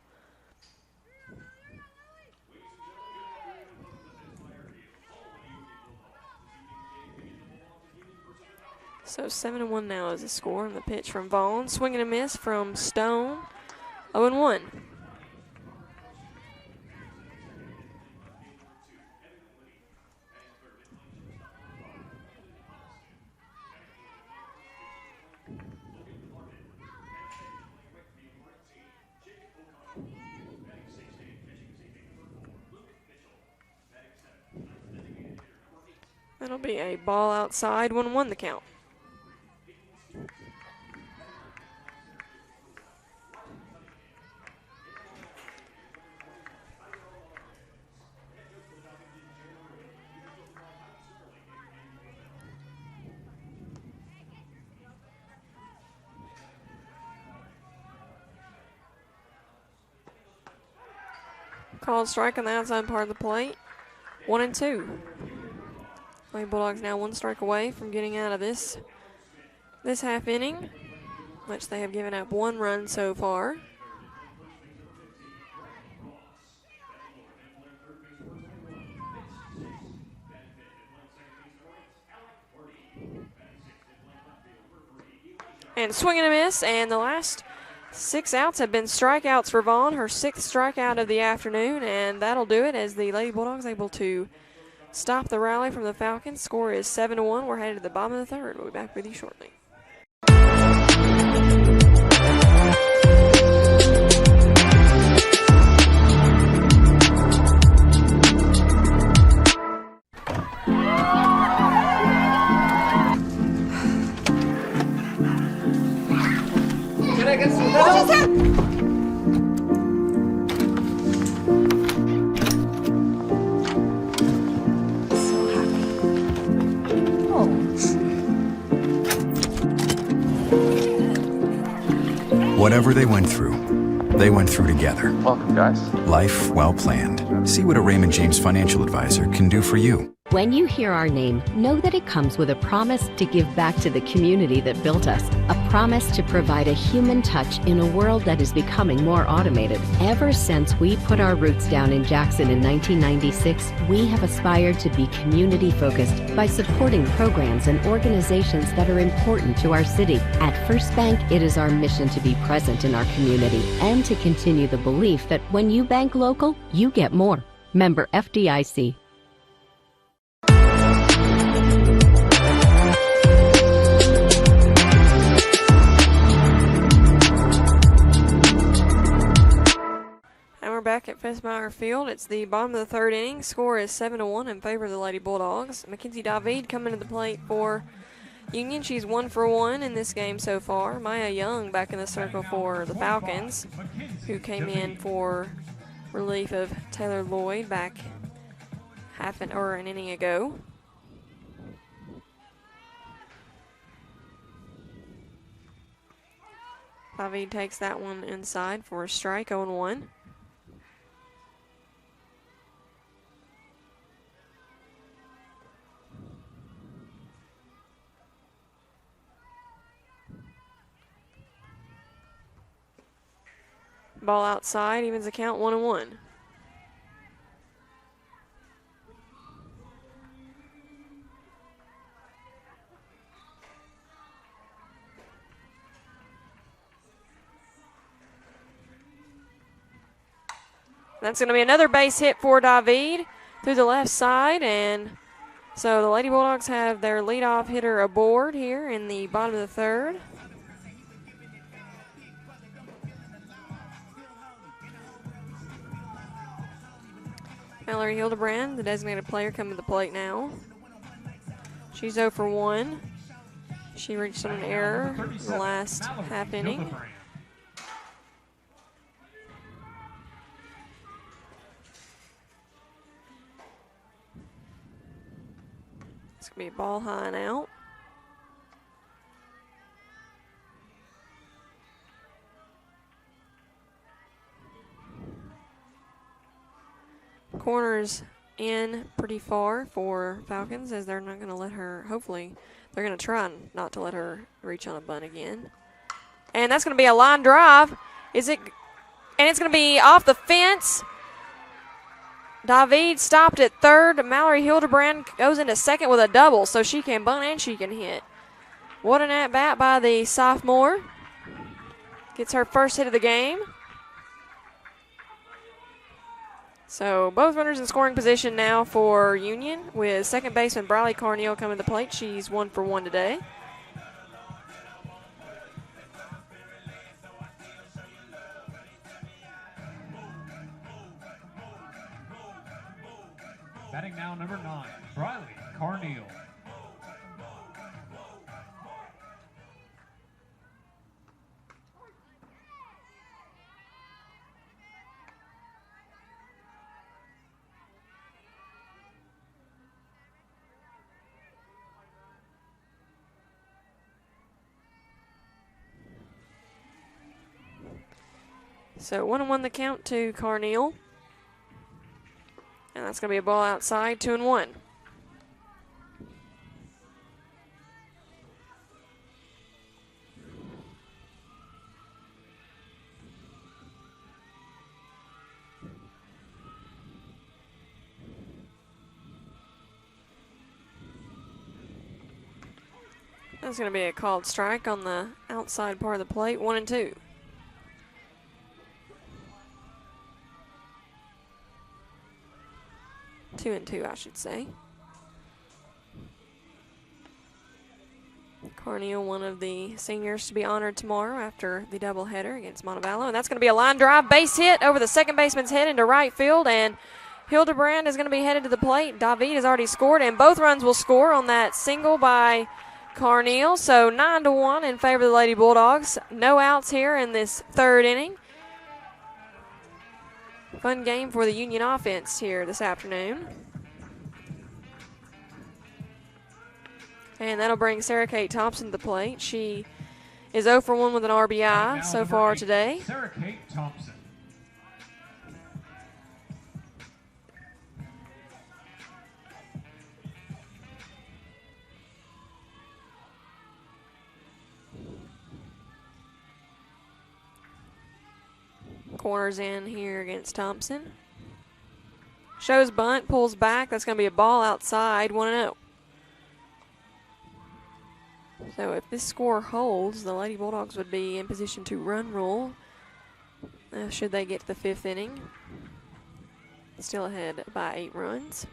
So 7-1 now is the score, and the pitch from Vaughn. Swing and a miss from Stone. 0-1. That'll be a ball outside, 1-1 the count. Called strike on the outside part of the plate. 1-2. Lady Bulldogs now 1 strike away from getting out of this half inning, which they have given up 1 run so far. And swing and a miss, and the last 6 outs have been strikeouts for Vaughn, her 6th strikeout of the afternoon, and that'll do it as the Lady Bulldogs able to stop the rally from the Falcons. Score is 7-1. We're headed to the bottom of the 3rd. We'll be back with you shortly. Can I get some help? Whatever they went through together. Welcome, guys. Life well planned. See what a Raymond James financial advisor can do for you. When you hear our name, know that it comes with a promise to give back to the community that built us, a promise to provide a human touch in a world that is becoming more automated. Ever since we put our roots down in Jackson in 1996, we have aspired to be community-focused by supporting programs and organizations that are important to our city. At First Bank, it is our mission to be present in our community and to continue the belief that when you bank local, you get more. Member FDIC. We're back at Fesmeyer Field. It's the bottom of the third inning. Score is 7-1 in favor of the Lady Bulldogs. Mackenzie David coming to the plate for Union. She's 1 for 1 in this game so far. Maya Young back in the circle for the Falcons, who came in for relief of Taylor Lloyd back an inning ago. David takes that one inside for a strike, 0-1. Ball outside, evens the count 1-1. That's going to be another base hit for David through the left side, and so the Lady Bulldogs have their leadoff hitter aboard here in the bottom of the third. Mallory Hildebrand, the designated player, coming to the plate now. She's 0 for 1. She reached on an error in the last half inning. It's going to be a ball high and out. Corners in pretty far for Falcons, as they're not going to let her, hopefully, they're going to try not to let her reach on a bunt again. And that's going to be a line drive. And it's going to be off the fence. David stopped at third. Mallory Hildebrand goes into second with a double, so she can bunt and she can hit. What an at-bat by the sophomore. Gets her first hit of the game. So both runners in scoring position now for Union, with second baseman Briley Carneal coming to the plate. She's 1 for 1 today. Batting now number 9, Briley Carneal. So 1-1 the count to Carneal. And that's going to be a ball outside, 2-1. That's going to be a called strike on the outside part of the plate, 1-2. Two and two, I should say. Carneal, one of the seniors to be honored tomorrow after the doubleheader against Montevallo. And that's going to be a line drive base hit over the second baseman's head into right field. And Hildebrand is going to be headed to the plate. David has already scored, and both runs will score on that single by Carneal. So 9-1 in favor of the Lady Bulldogs. No outs here in this third inning. Fun game for the Union offense here this afternoon. And that'll bring Sarah Kate Thompson to the plate. She is 0 for 1 with an RBI so far today. Sarah Kate Thompson. Corners in here against Thompson. Shows bunt, pulls back. That's going to be a ball outside, 1-0. So if this score holds, the Lady Bulldogs would be in position to run rule should they get to the 5th inning. Still ahead by 8 runs.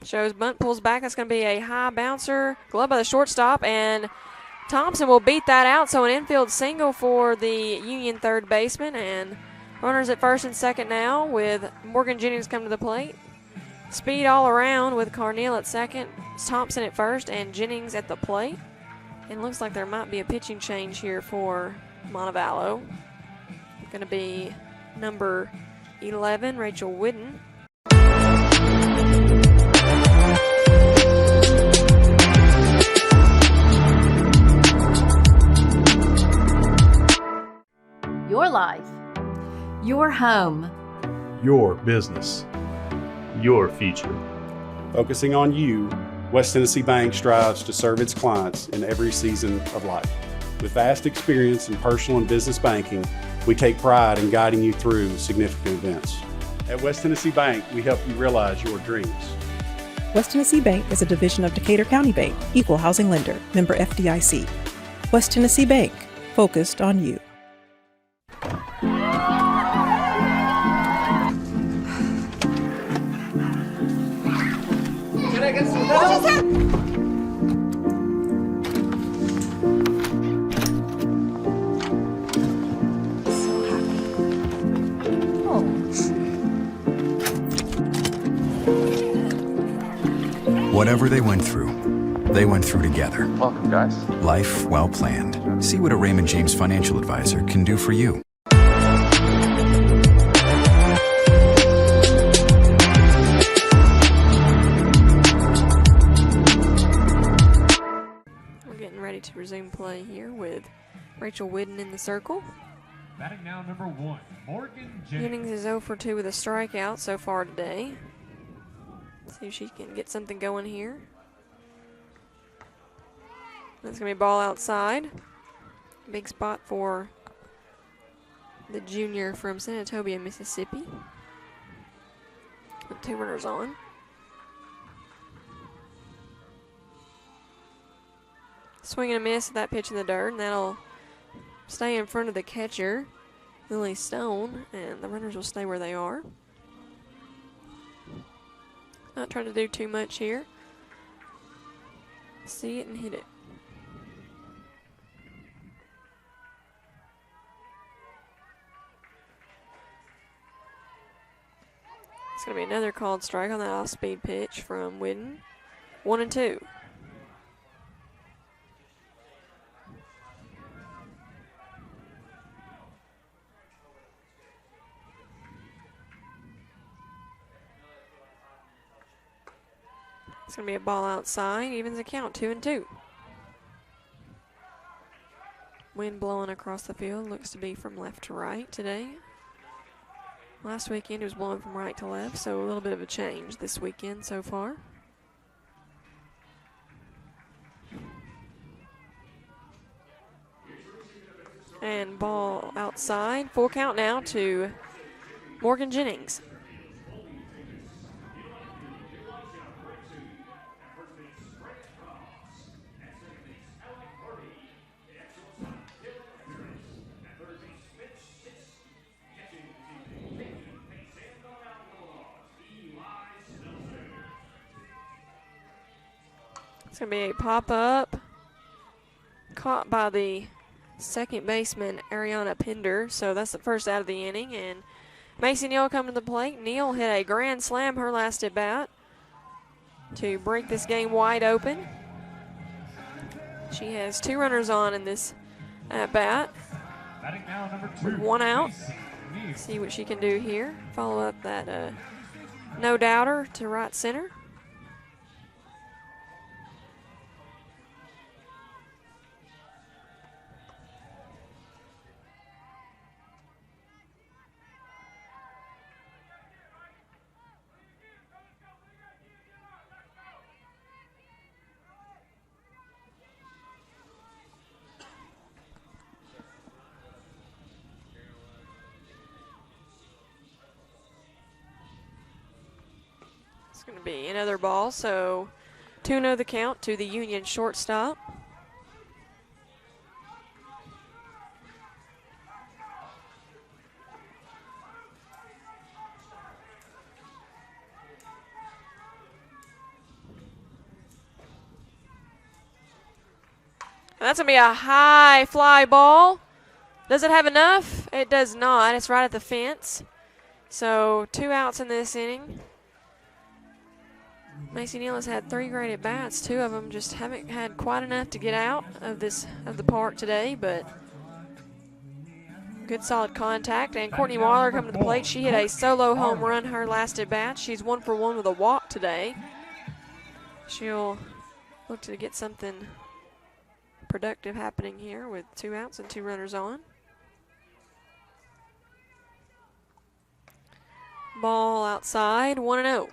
Shows bunt, pulls back. That's going to be a high bouncer. Glove by the shortstop, and Thompson will beat that out. So an infield single for the Union third baseman, and runners at first and second now with Morgan Jennings come to the plate. Speed all around with Carneal at second, Thompson at first, and Jennings at the plate. And looks like there might be a pitching change here for Montevallo. Going to be number 11, Rachel Whidden. Your life. Your home. Your business. Your future. Focusing on you, West Tennessee Bank strives to serve its clients in every season of life. With vast experience in personal and business banking, we take pride in guiding you through significant events. At West Tennessee Bank, we help you realize your dreams. West Tennessee Bank is a division of Decatur County Bank, equal housing lender, member FDIC. West Tennessee Bank, focused on you. Can I get some help? Whatever they went through together. Welcome, guys. Life well planned. See what a Raymond James financial advisor can do for you. We're getting ready to resume play here with Rachel Whidden in the circle. Batting now number 1, Morgan Jennings. Jennings is 0 for 2 with a strikeout so far today. See if she can get something going here. That's going to be a ball outside. Big spot for the junior from Senatobia, Mississippi. With 2 runners on. Swing and a miss at that pitch in the dirt, and that'll stay in front of the catcher, Lily Stone, and the runners will stay where they are. Not trying to do too much here. See it and hit it. It's going to be another called strike on that off-speed pitch from Whidden. 1-2. It's going to be a ball outside, evens the count, 2-2. Wind blowing across the field, looks to be from left to right today. Last weekend it was blowing from right to left, so a little bit of a change this weekend so far. And ball outside, full count now to Morgan Jennings. It's going to be a pop-up, caught by the second baseman, Ariana Pender. So that's the first out of the inning. And Macy Neal coming to the plate. Neal hit a grand slam her last at-bat to break this game wide open. She has 2 runners on in this at-bat. Batting now number 2. With 1 out. See what she can do here. Follow up that no-doubter to right center. It's going to be another ball, so 2-0 the count to the Union shortstop. That's going to be a high fly ball. Does it have enough? It does not. It's right at the fence. So 2 outs in this inning. Macy Neal has had 3 great at-bats. 2 of them just haven't had quite enough to get out of the park today, but good solid contact. And Courtney Waller coming to the plate. She hit a solo home run her last at-bat. She's 1 for 1 with a walk today. She'll look to get something productive happening here with 2 outs and 2 runners on. Ball outside, 1-0.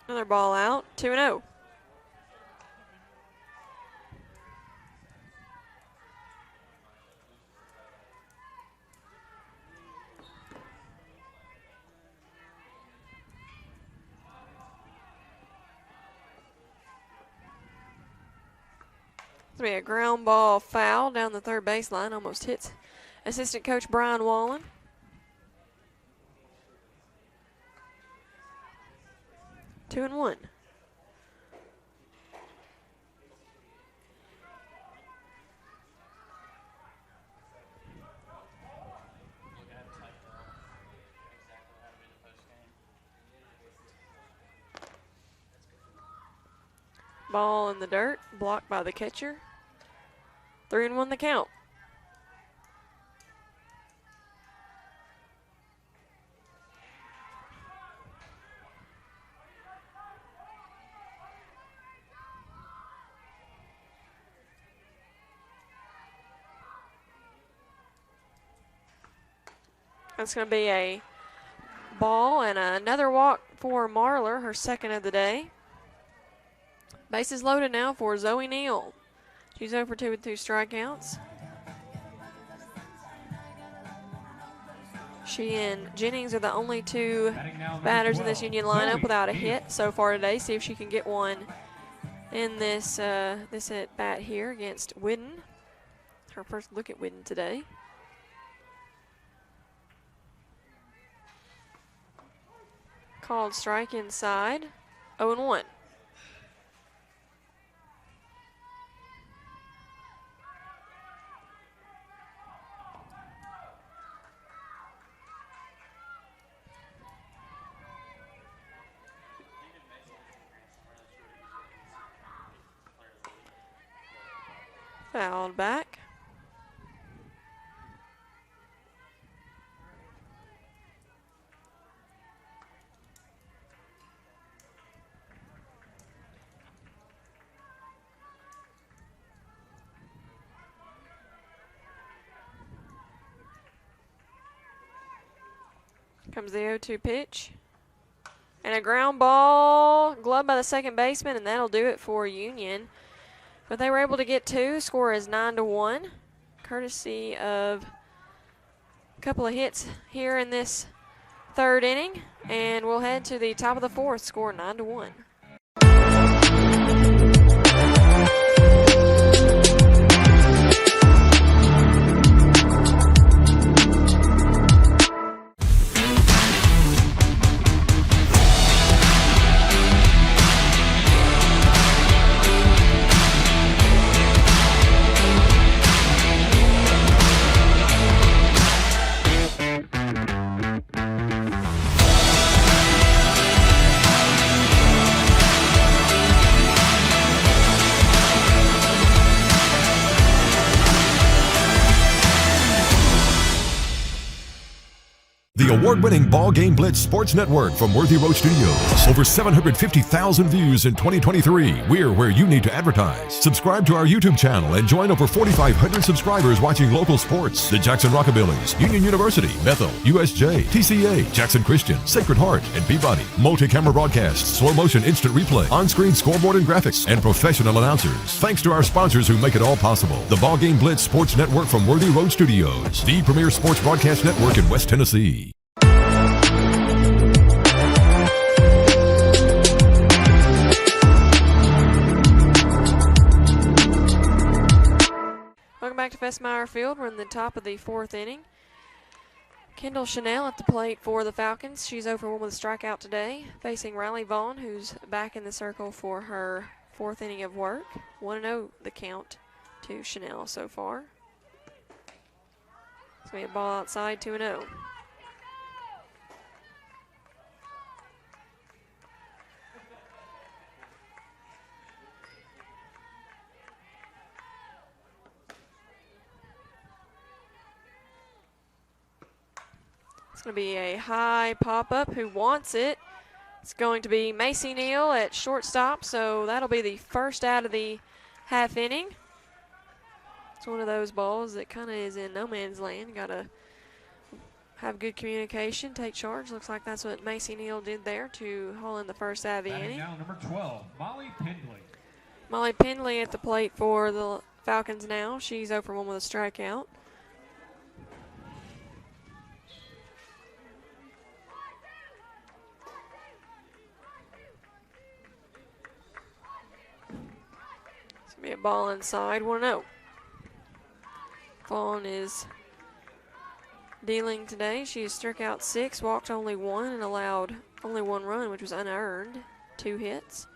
Another ball out, 2-0. It's going to be a ground ball foul down the third baseline. Almost hits assistant coach Brian Wallen. Two and one. Ball in the dirt, blocked by the catcher. 3-1 the count. That's going to be a ball and another walk for Marler, her second of the day. Bases loaded now for Zoe Neal. She's 0 for 2 with 2 strikeouts. She and Jennings are the only 2 batters in this Union lineup without a hit so far today. See if she can get one in this this at bat here against Whidden. Her first look at Whidden today. Called strike inside. 0-1. Fouled back. Comes the 0-2 pitch. And a ground ball gloved by the second baseman, and that'll do it for Union. But they were able to get 2. Score is 9-1, courtesy of a couple of hits here in this third inning. And we'll head to the top of the fourth, score 9-1. award-winning BallGame Blitz Sports Network from Worthy Road Studios. Over 750,000 views in 2023. We're where you need to advertise. Subscribe to our YouTube channel and join over 4,500 subscribers watching local sports. The Jackson Rockabillys, Union University, Bethel, USJ, TCA, Jackson Christian, Sacred Heart, and Peabody. Multi-camera broadcasts, slow motion instant replay, on-screen scoreboard and graphics, and professional announcers. Thanks to our sponsors who make it all possible. The BallGame Blitz Sports Network from Worthy Road Studios, the premier sports broadcast network in West Tennessee. Welcome back to Festmeyer Field. We're in the top of the fourth inning. Kendall Chanel at the plate for the Falcons. She's over one with a strikeout today, facing Riley Vaughn, who's back in the circle for her fourth inning of work. 1-0 the count to Chanel so far. It's going to be a ball outside, 2-0. It's going to be a high pop-up. Who wants it? It's going to be Macy Neal at shortstop, so that'll be the first out of the half inning. It's one of those balls that kind of is in no man's land. Got to have good communication, take charge. Looks like that's what Macy Neal did there to haul in the first out of the inning. Now number 12, Molly Pindley. Molly Pindley at the plate for the Falcons now. She's 0-for-1 with a strikeout. It's going to be a ball inside, 1-0. Vaughn is dealing today. She struck out 6, walked only 1, and allowed only 1 run, which was unearned, 2 hits.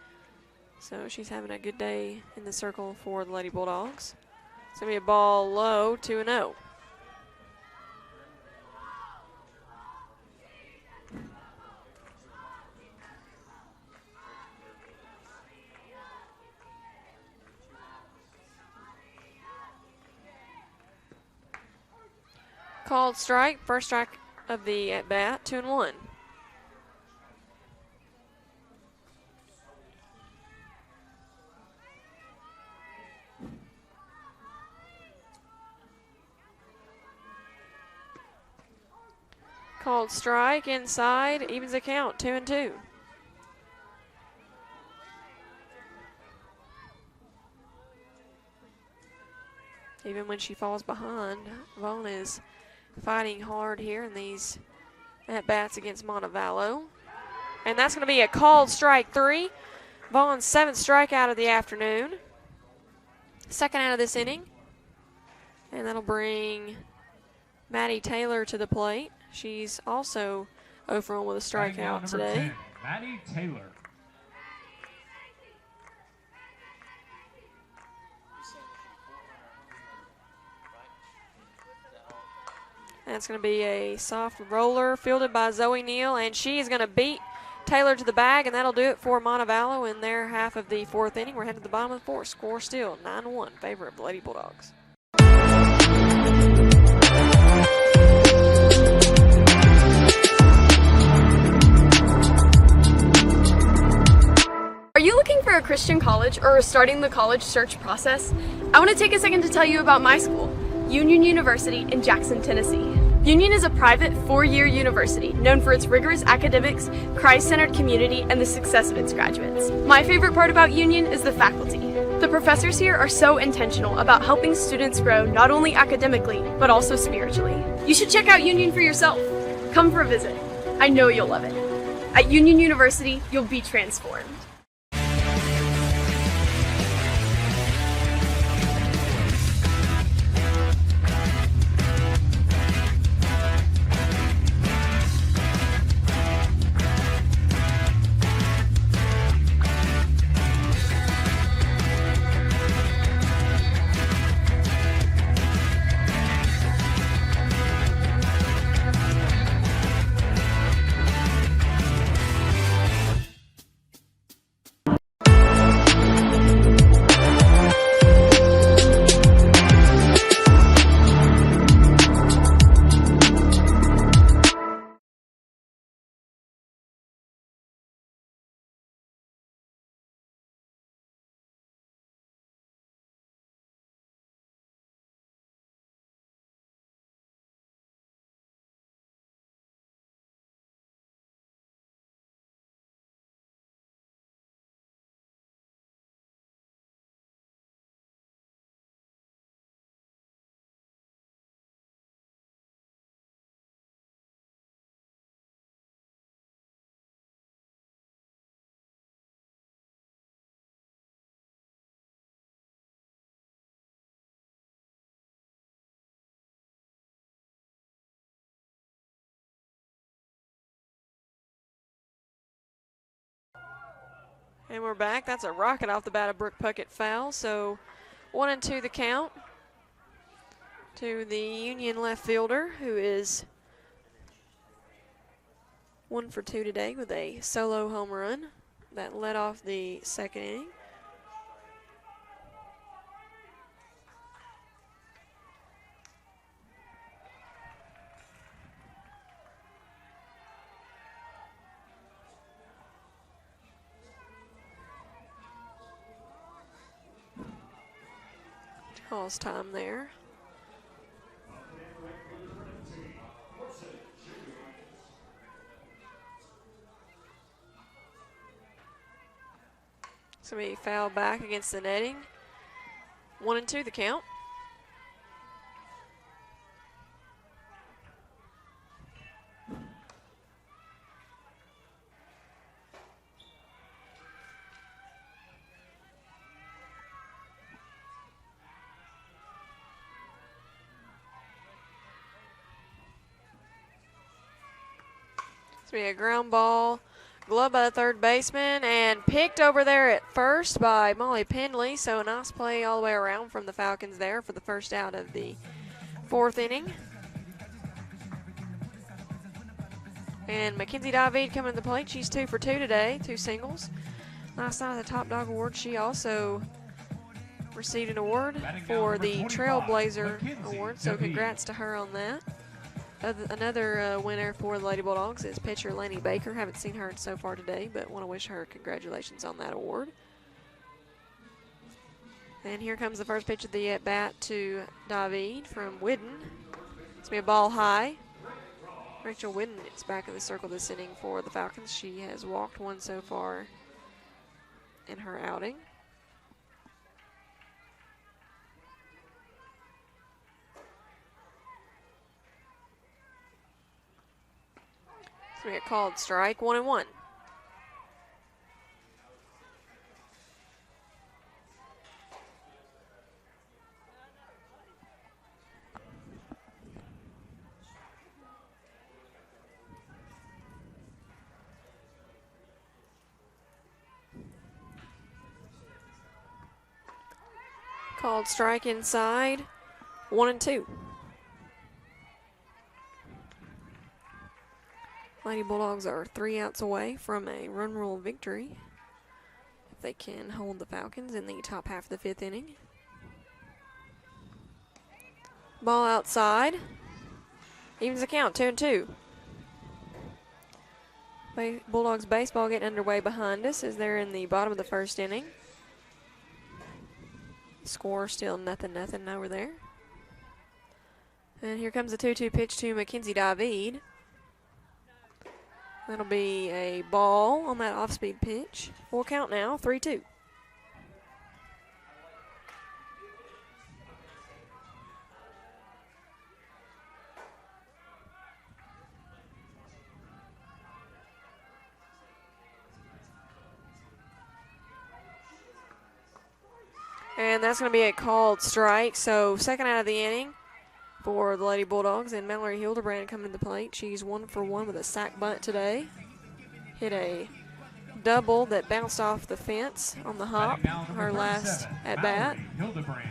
So she's having a good day in the circle for the Lady Bulldogs. It's going to be a ball low, 2-0. Called strike, first strike of the at-bat, 2-1. Called strike, inside, evens the count, 2-2. Even when she falls behind, Vaughn is fighting hard here in these at-bats against Montevallo. And that's going to be a called strike 3. Vaughn's 7th strikeout of the afternoon. Second out of this inning. And that'll bring Maddie Taylor to the plate. She's also 0-for-1 with a strikeout today. 10, Maddie Taylor. That's going to be a soft roller fielded by Zoe Neal, and she is going to beat Taylor to the bag, and that'll do it for Montevallo in their half of the fourth inning. We're headed to the bottom of the fourth. Score still 9-1 in favor of the Lady Bulldogs. Are you looking for a Christian college or are starting the college search process? I want to take a second to tell you about my school, Union University in Jackson, Tennessee. Union is a private 4-year university known for its rigorous academics, Christ-centered community, and the success of its graduates. My favorite part about Union is the faculty. The professors here are so intentional about helping students grow not only academically, but also spiritually. You should check out Union for yourself. Come for a visit. I know you'll love it. At Union University, you'll be transformed. And we're back. That's a rocket off the bat of Brooke Puckett foul. So 1-2 the count to the Union left fielder, who is 1 for 2 today with a solo home run that led off the second inning. Pause time there. So we foul back against the netting. 1-2 the count. It's going to be a ground ball, gloved by the third baseman, and picked over there at first by Molly Pendley. So a nice play all the way around from the Falcons there for the first out of the fourth inning. And Mackenzie David coming to the plate. She's 2 for 2 today, 2 singles. Last night at the Top Dog Award, she also received an award for the Trailblazer Award. So congrats to her on that. Another winner for the Lady Bulldogs is pitcher Laney Baker. Haven't seen her so far today, but want to wish her congratulations on that award. And here comes the first pitch of the at-bat to David from Whidden. It's going to be a ball high. Rachel Whidden is back in the circle this inning for the Falcons. She has walked one so far in her outing. It's going to get called strike, 1-1. Called strike inside, 1-2. Lady Bulldogs are 3 outs away from a run rule victory if they can hold the Falcons in the top half of the 5th inning. Ball outside. Evens the count, 2-2. Bulldogs baseball getting underway behind us as they're in the bottom of the 1st inning. Score still 0-0 over there. And here comes the 2-2 pitch to Mackenzie David. That'll be a ball on that off-speed pitch. Full count now, 3-2. And that's going to be a called strike. So second out of the inning for the Lady Bulldogs, and Mallory Hildebrand coming to the plate. She's 1 for 1 with a sack bunt today. Hit a double that bounced off the fence on the hop, her last at bat. Hildebrand.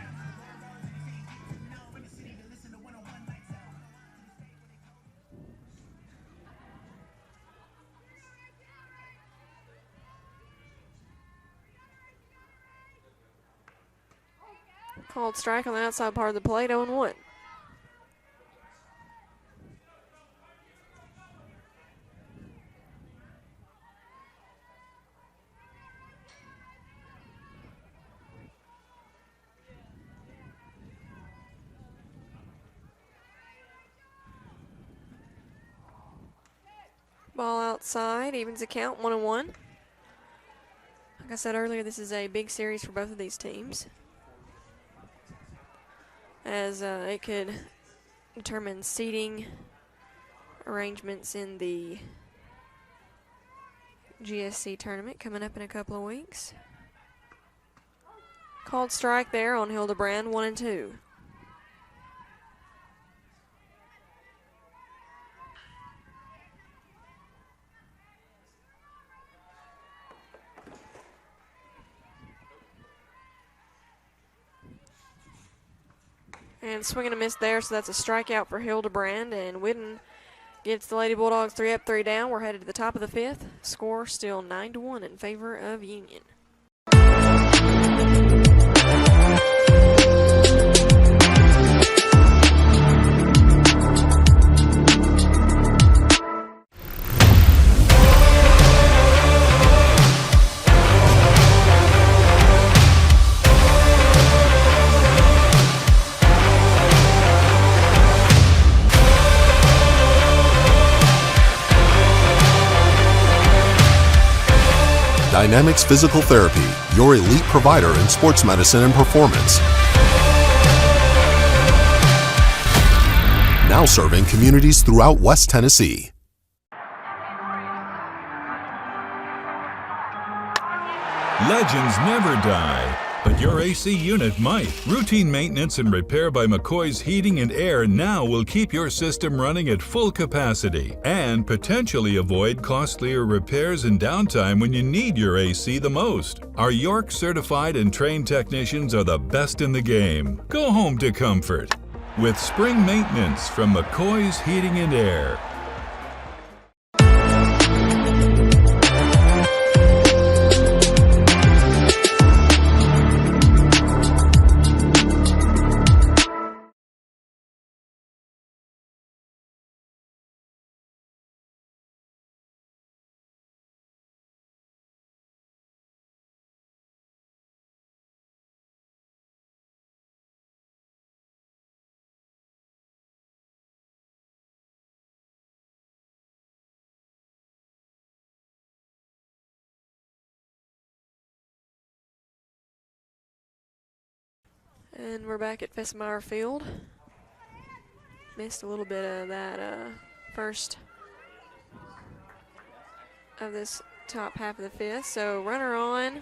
Called strike on the outside part of the plate, 0-1. Ball outside, evens the count, 1-1. Like I said earlier, this is a big series for both of these teams, as it could determine seating arrangements in the GSC tournament coming up in a couple of weeks. Called strike there on Hildebrand, 1-2. And swing and a miss there, so that's a strikeout for Hildebrand. And Whidden gets the Lady Bulldogs 3 up, 3 down. We're headed to the top of the 5th. Score still 9-1 in favor of Union. Dynamics Physical Therapy, your elite provider in sports medicine and performance. Now serving communities throughout West Tennessee. Legends never die, but your AC unit might. Routine maintenance and repair by McCoy's Heating and Air now will keep your system running at full capacity and potentially avoid costlier repairs and downtime when you need your AC the most. Our York certified and trained technicians are the best in the game. Go home to comfort with spring maintenance from McCoy's Heating and Air. And we're back at Fesmeyer Field. Missed a little bit of that first of this top half of the 5th. So runner on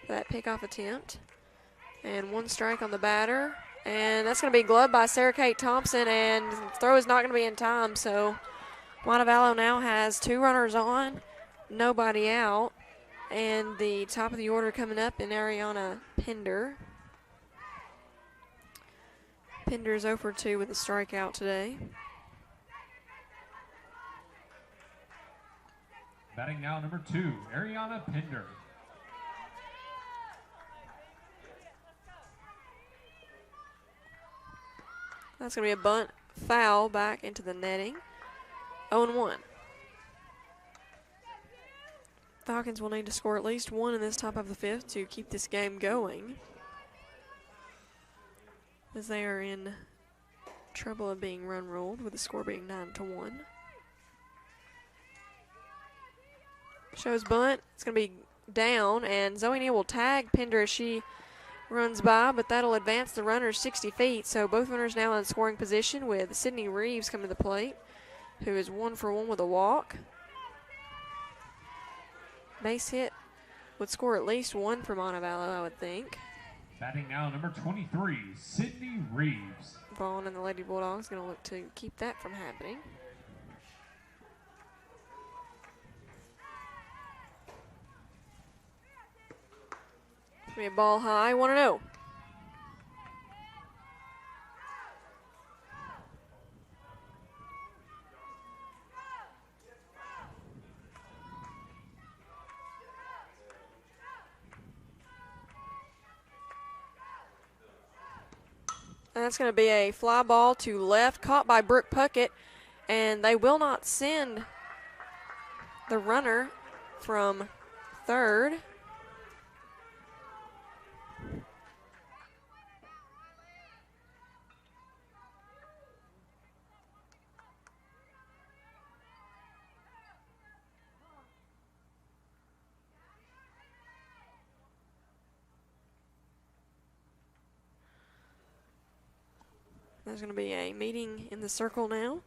for that pickoff attempt. And 1 strike on the batter. And that's going to be gloved by Sarah Kate Thompson, and throw is not going to be in time. So Montevallo now has 2 runners on, nobody out. And the top of the order coming up in Ariana Pender. Pender's 0 for 2 with a strikeout today. Batting now number 2, Ariana Pender. That's going to be a bunt foul back into the netting. 0-1. Falcons will need to score at least 1 in this top of the 5th to keep this game going, as they are in trouble of being run ruled, with the score being 9-1. Shows bunt. It's going to be down, and Zoe Neal will tag Pender as she runs by, but that'll advance the runners 60 feet. So both runners now in scoring position, with Sydney Reeves coming to the plate, who is 1 for 1 with a walk. Base hit would score at least 1 for Montevallo, I would think. Batting now number 23, Sydney Reeves. Vaughn and the Lady Bulldogs going to look to keep that from happening. It's going to be a ball high, 1-0. And that's going to be a fly ball to left, caught by Brooke Puckett, and they will not send the runner from third. There's going to be a meeting in the circle now.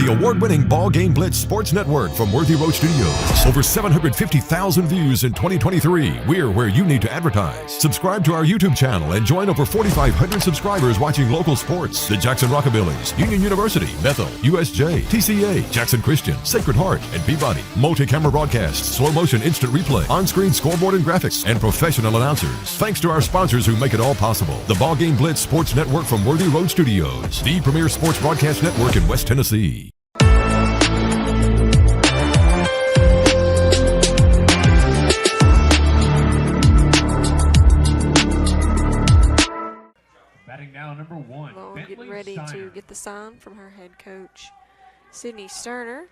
The award-winning BallGame Blitz Sports Network from Worthy Road Studios. Over 750,000 views in 2023. We're where you need to advertise. Subscribe to our YouTube channel and join over 4,500 subscribers watching local sports. The Jackson Rockabillys, Union University, Bethel, USJ, TCA, Jackson Christian, Sacred Heart, and Peabody. Multi-camera broadcasts, slow motion instant replay, on-screen scoreboard and graphics, and professional announcers. Thanks to our sponsors who make it all possible. The BallGame Blitz Sports Network from Worthy Road Studios, the premier sports broadcast network in West Tennessee. Batting now number 1. Vaughn getting ready to get the sign from her head coach, Sydney Sterner.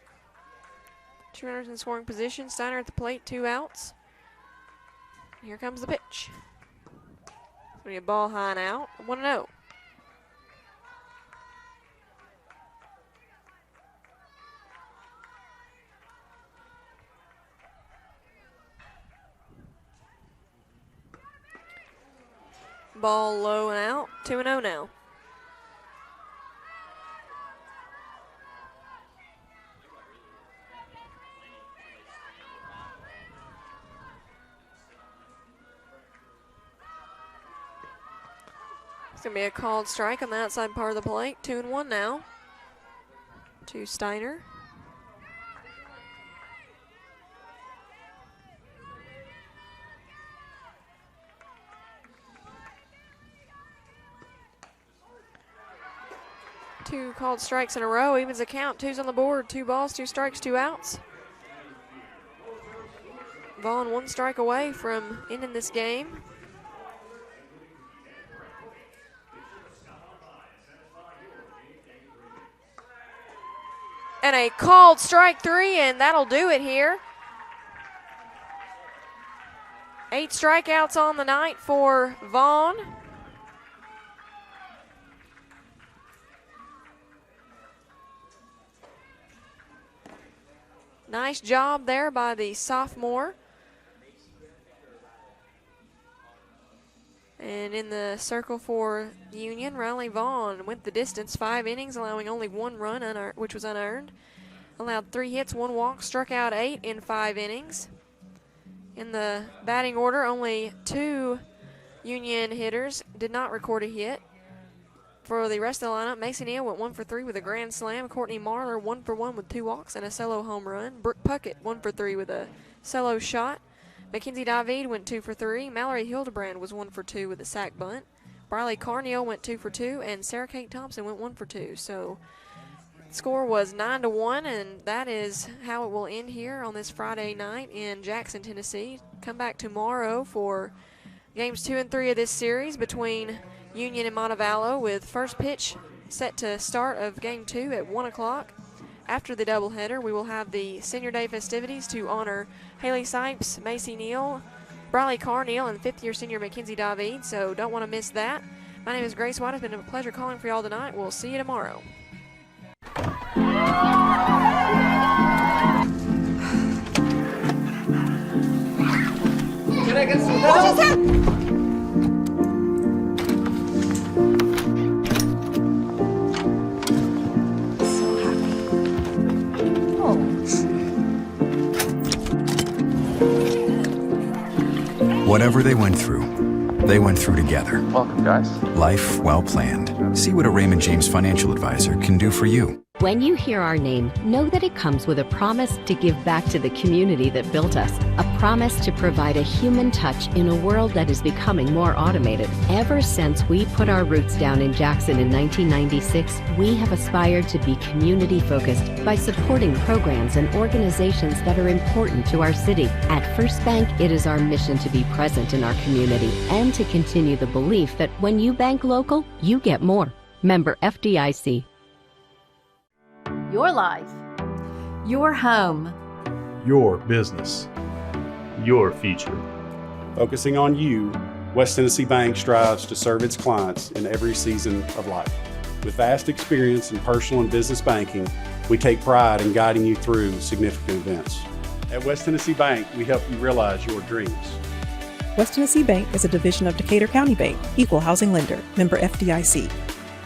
2 runners in scoring position. Steiner at the plate, 2 outs. Here comes the pitch. It's going to be a ball high and out. 1-0. Ball low and out. 2-0 now. It's going to be a called strike on the outside part of the plate. 2-1 now to Steiner. Two called strikes in a row, evens the count. 2's on the board, 2 balls, 2 strikes, 2 outs. Vaughn 1 strike away from ending this game. And a called strike 3, and that'll do it here. 8 strikeouts on the night for Vaughn. Nice job there by the sophomore. And in the circle for Union, Riley Vaughn went the distance, 5 innings, allowing only 1 run, which was unearned. Allowed 3 hits, 1 walk, struck out 8 in 5 innings. In the batting order, only 2 Union hitters did not record a hit. For the rest of the lineup, Macy Neal went 1 for 3 with a grand slam. Courtney Marler 1 for 1 with 2 walks and a solo home run. Brooke Puckett 1 for 3 with a solo shot. Mackenzie David went 2 for 3. Mallory Hildebrand was 1 for 2 with a sac bunt. Briley Carneal went 2 for 2, and Sarah Kate Thompson went 1 for 2. So score was 9-1, and that is how it will end here on this Friday night in Jackson, Tennessee. Come back tomorrow for games 2 and 3 of this series between Union and Montevallo, with first pitch set to start of game 2 at 1 o'clock. After the doubleheader, we will have the Senior Day festivities to honor Haley Sipes, Macy Neal, Briley Carneal, and 5th-year senior Mackenzie David, so don't want to miss that. My name is Grace White. It's been a pleasure calling for y'all tonight. We'll see you tomorrow. Can I get some help? Whatever they went through together. Welcome, guys. Life well planned. See what a Raymond James financial advisor can do for you. When you hear our name, know that it comes with a promise to give back to the community that built us, a promise to provide a human touch in a world that is becoming more automated. Ever since we put our roots down in Jackson in 1996, we have aspired to be community-focused by supporting programs and organizations that are important to our city. At First Bank, it is our mission to be present in our community and to continue the belief that when you bank local, you get more. Member FDIC. Your life, your home, Your business. Your future. Focusing on you, West Tennessee Bank strives to serve its clients in every season of life. With vast experience in personal and business banking, we take pride in guiding you through significant events. At West Tennessee Bank, we help you realize your dreams. West Tennessee Bank is a division of Decatur County Bank, equal housing lender, member FDIC.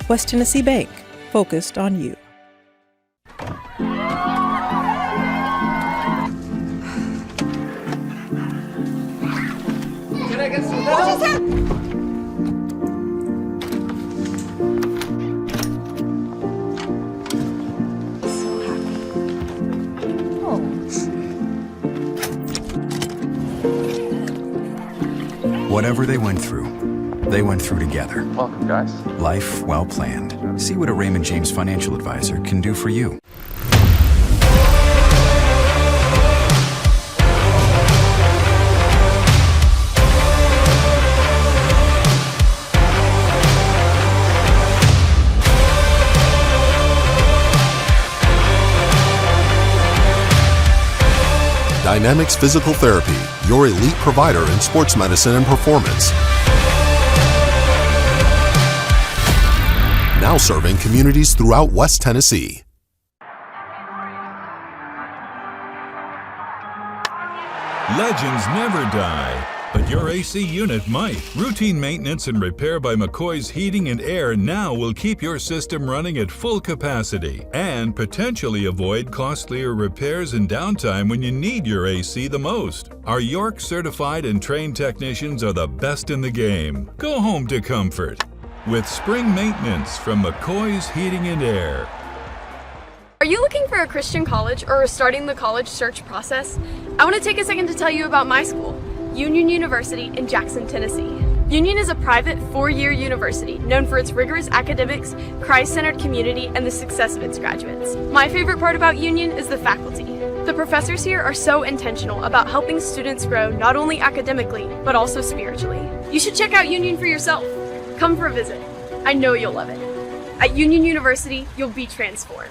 West Tennessee Bank, focused on you. Whatever they went through together. Welcome, guys. Life well planned. See what a Raymond James financial advisor can do for you. Dynamics Physical Therapy, your elite provider in sports medicine and performance. Now serving communities throughout West Tennessee. Legends never die, but your AC unit might. Routine maintenance and repair by McCoy's Heating and Air now will keep your system running at full capacity and potentially avoid costlier repairs and downtime when you need your AC the most. Our York certified and trained technicians are the best in the game. Go home to comfort with spring maintenance from McCoy's Heating and Air. Are you looking for a Christian college or are starting the college search process? I want to take a second to tell you about my school, Union University in Jackson, Tennessee. Union is a private 4-year university known for its rigorous academics, Christ-centered community, and the success of its graduates. My favorite part about Union is the faculty. The professors here are so intentional about helping students grow not only academically, but also spiritually. You should check out Union for yourself. Come for a visit. I know you'll love it. At Union University, you'll be transformed.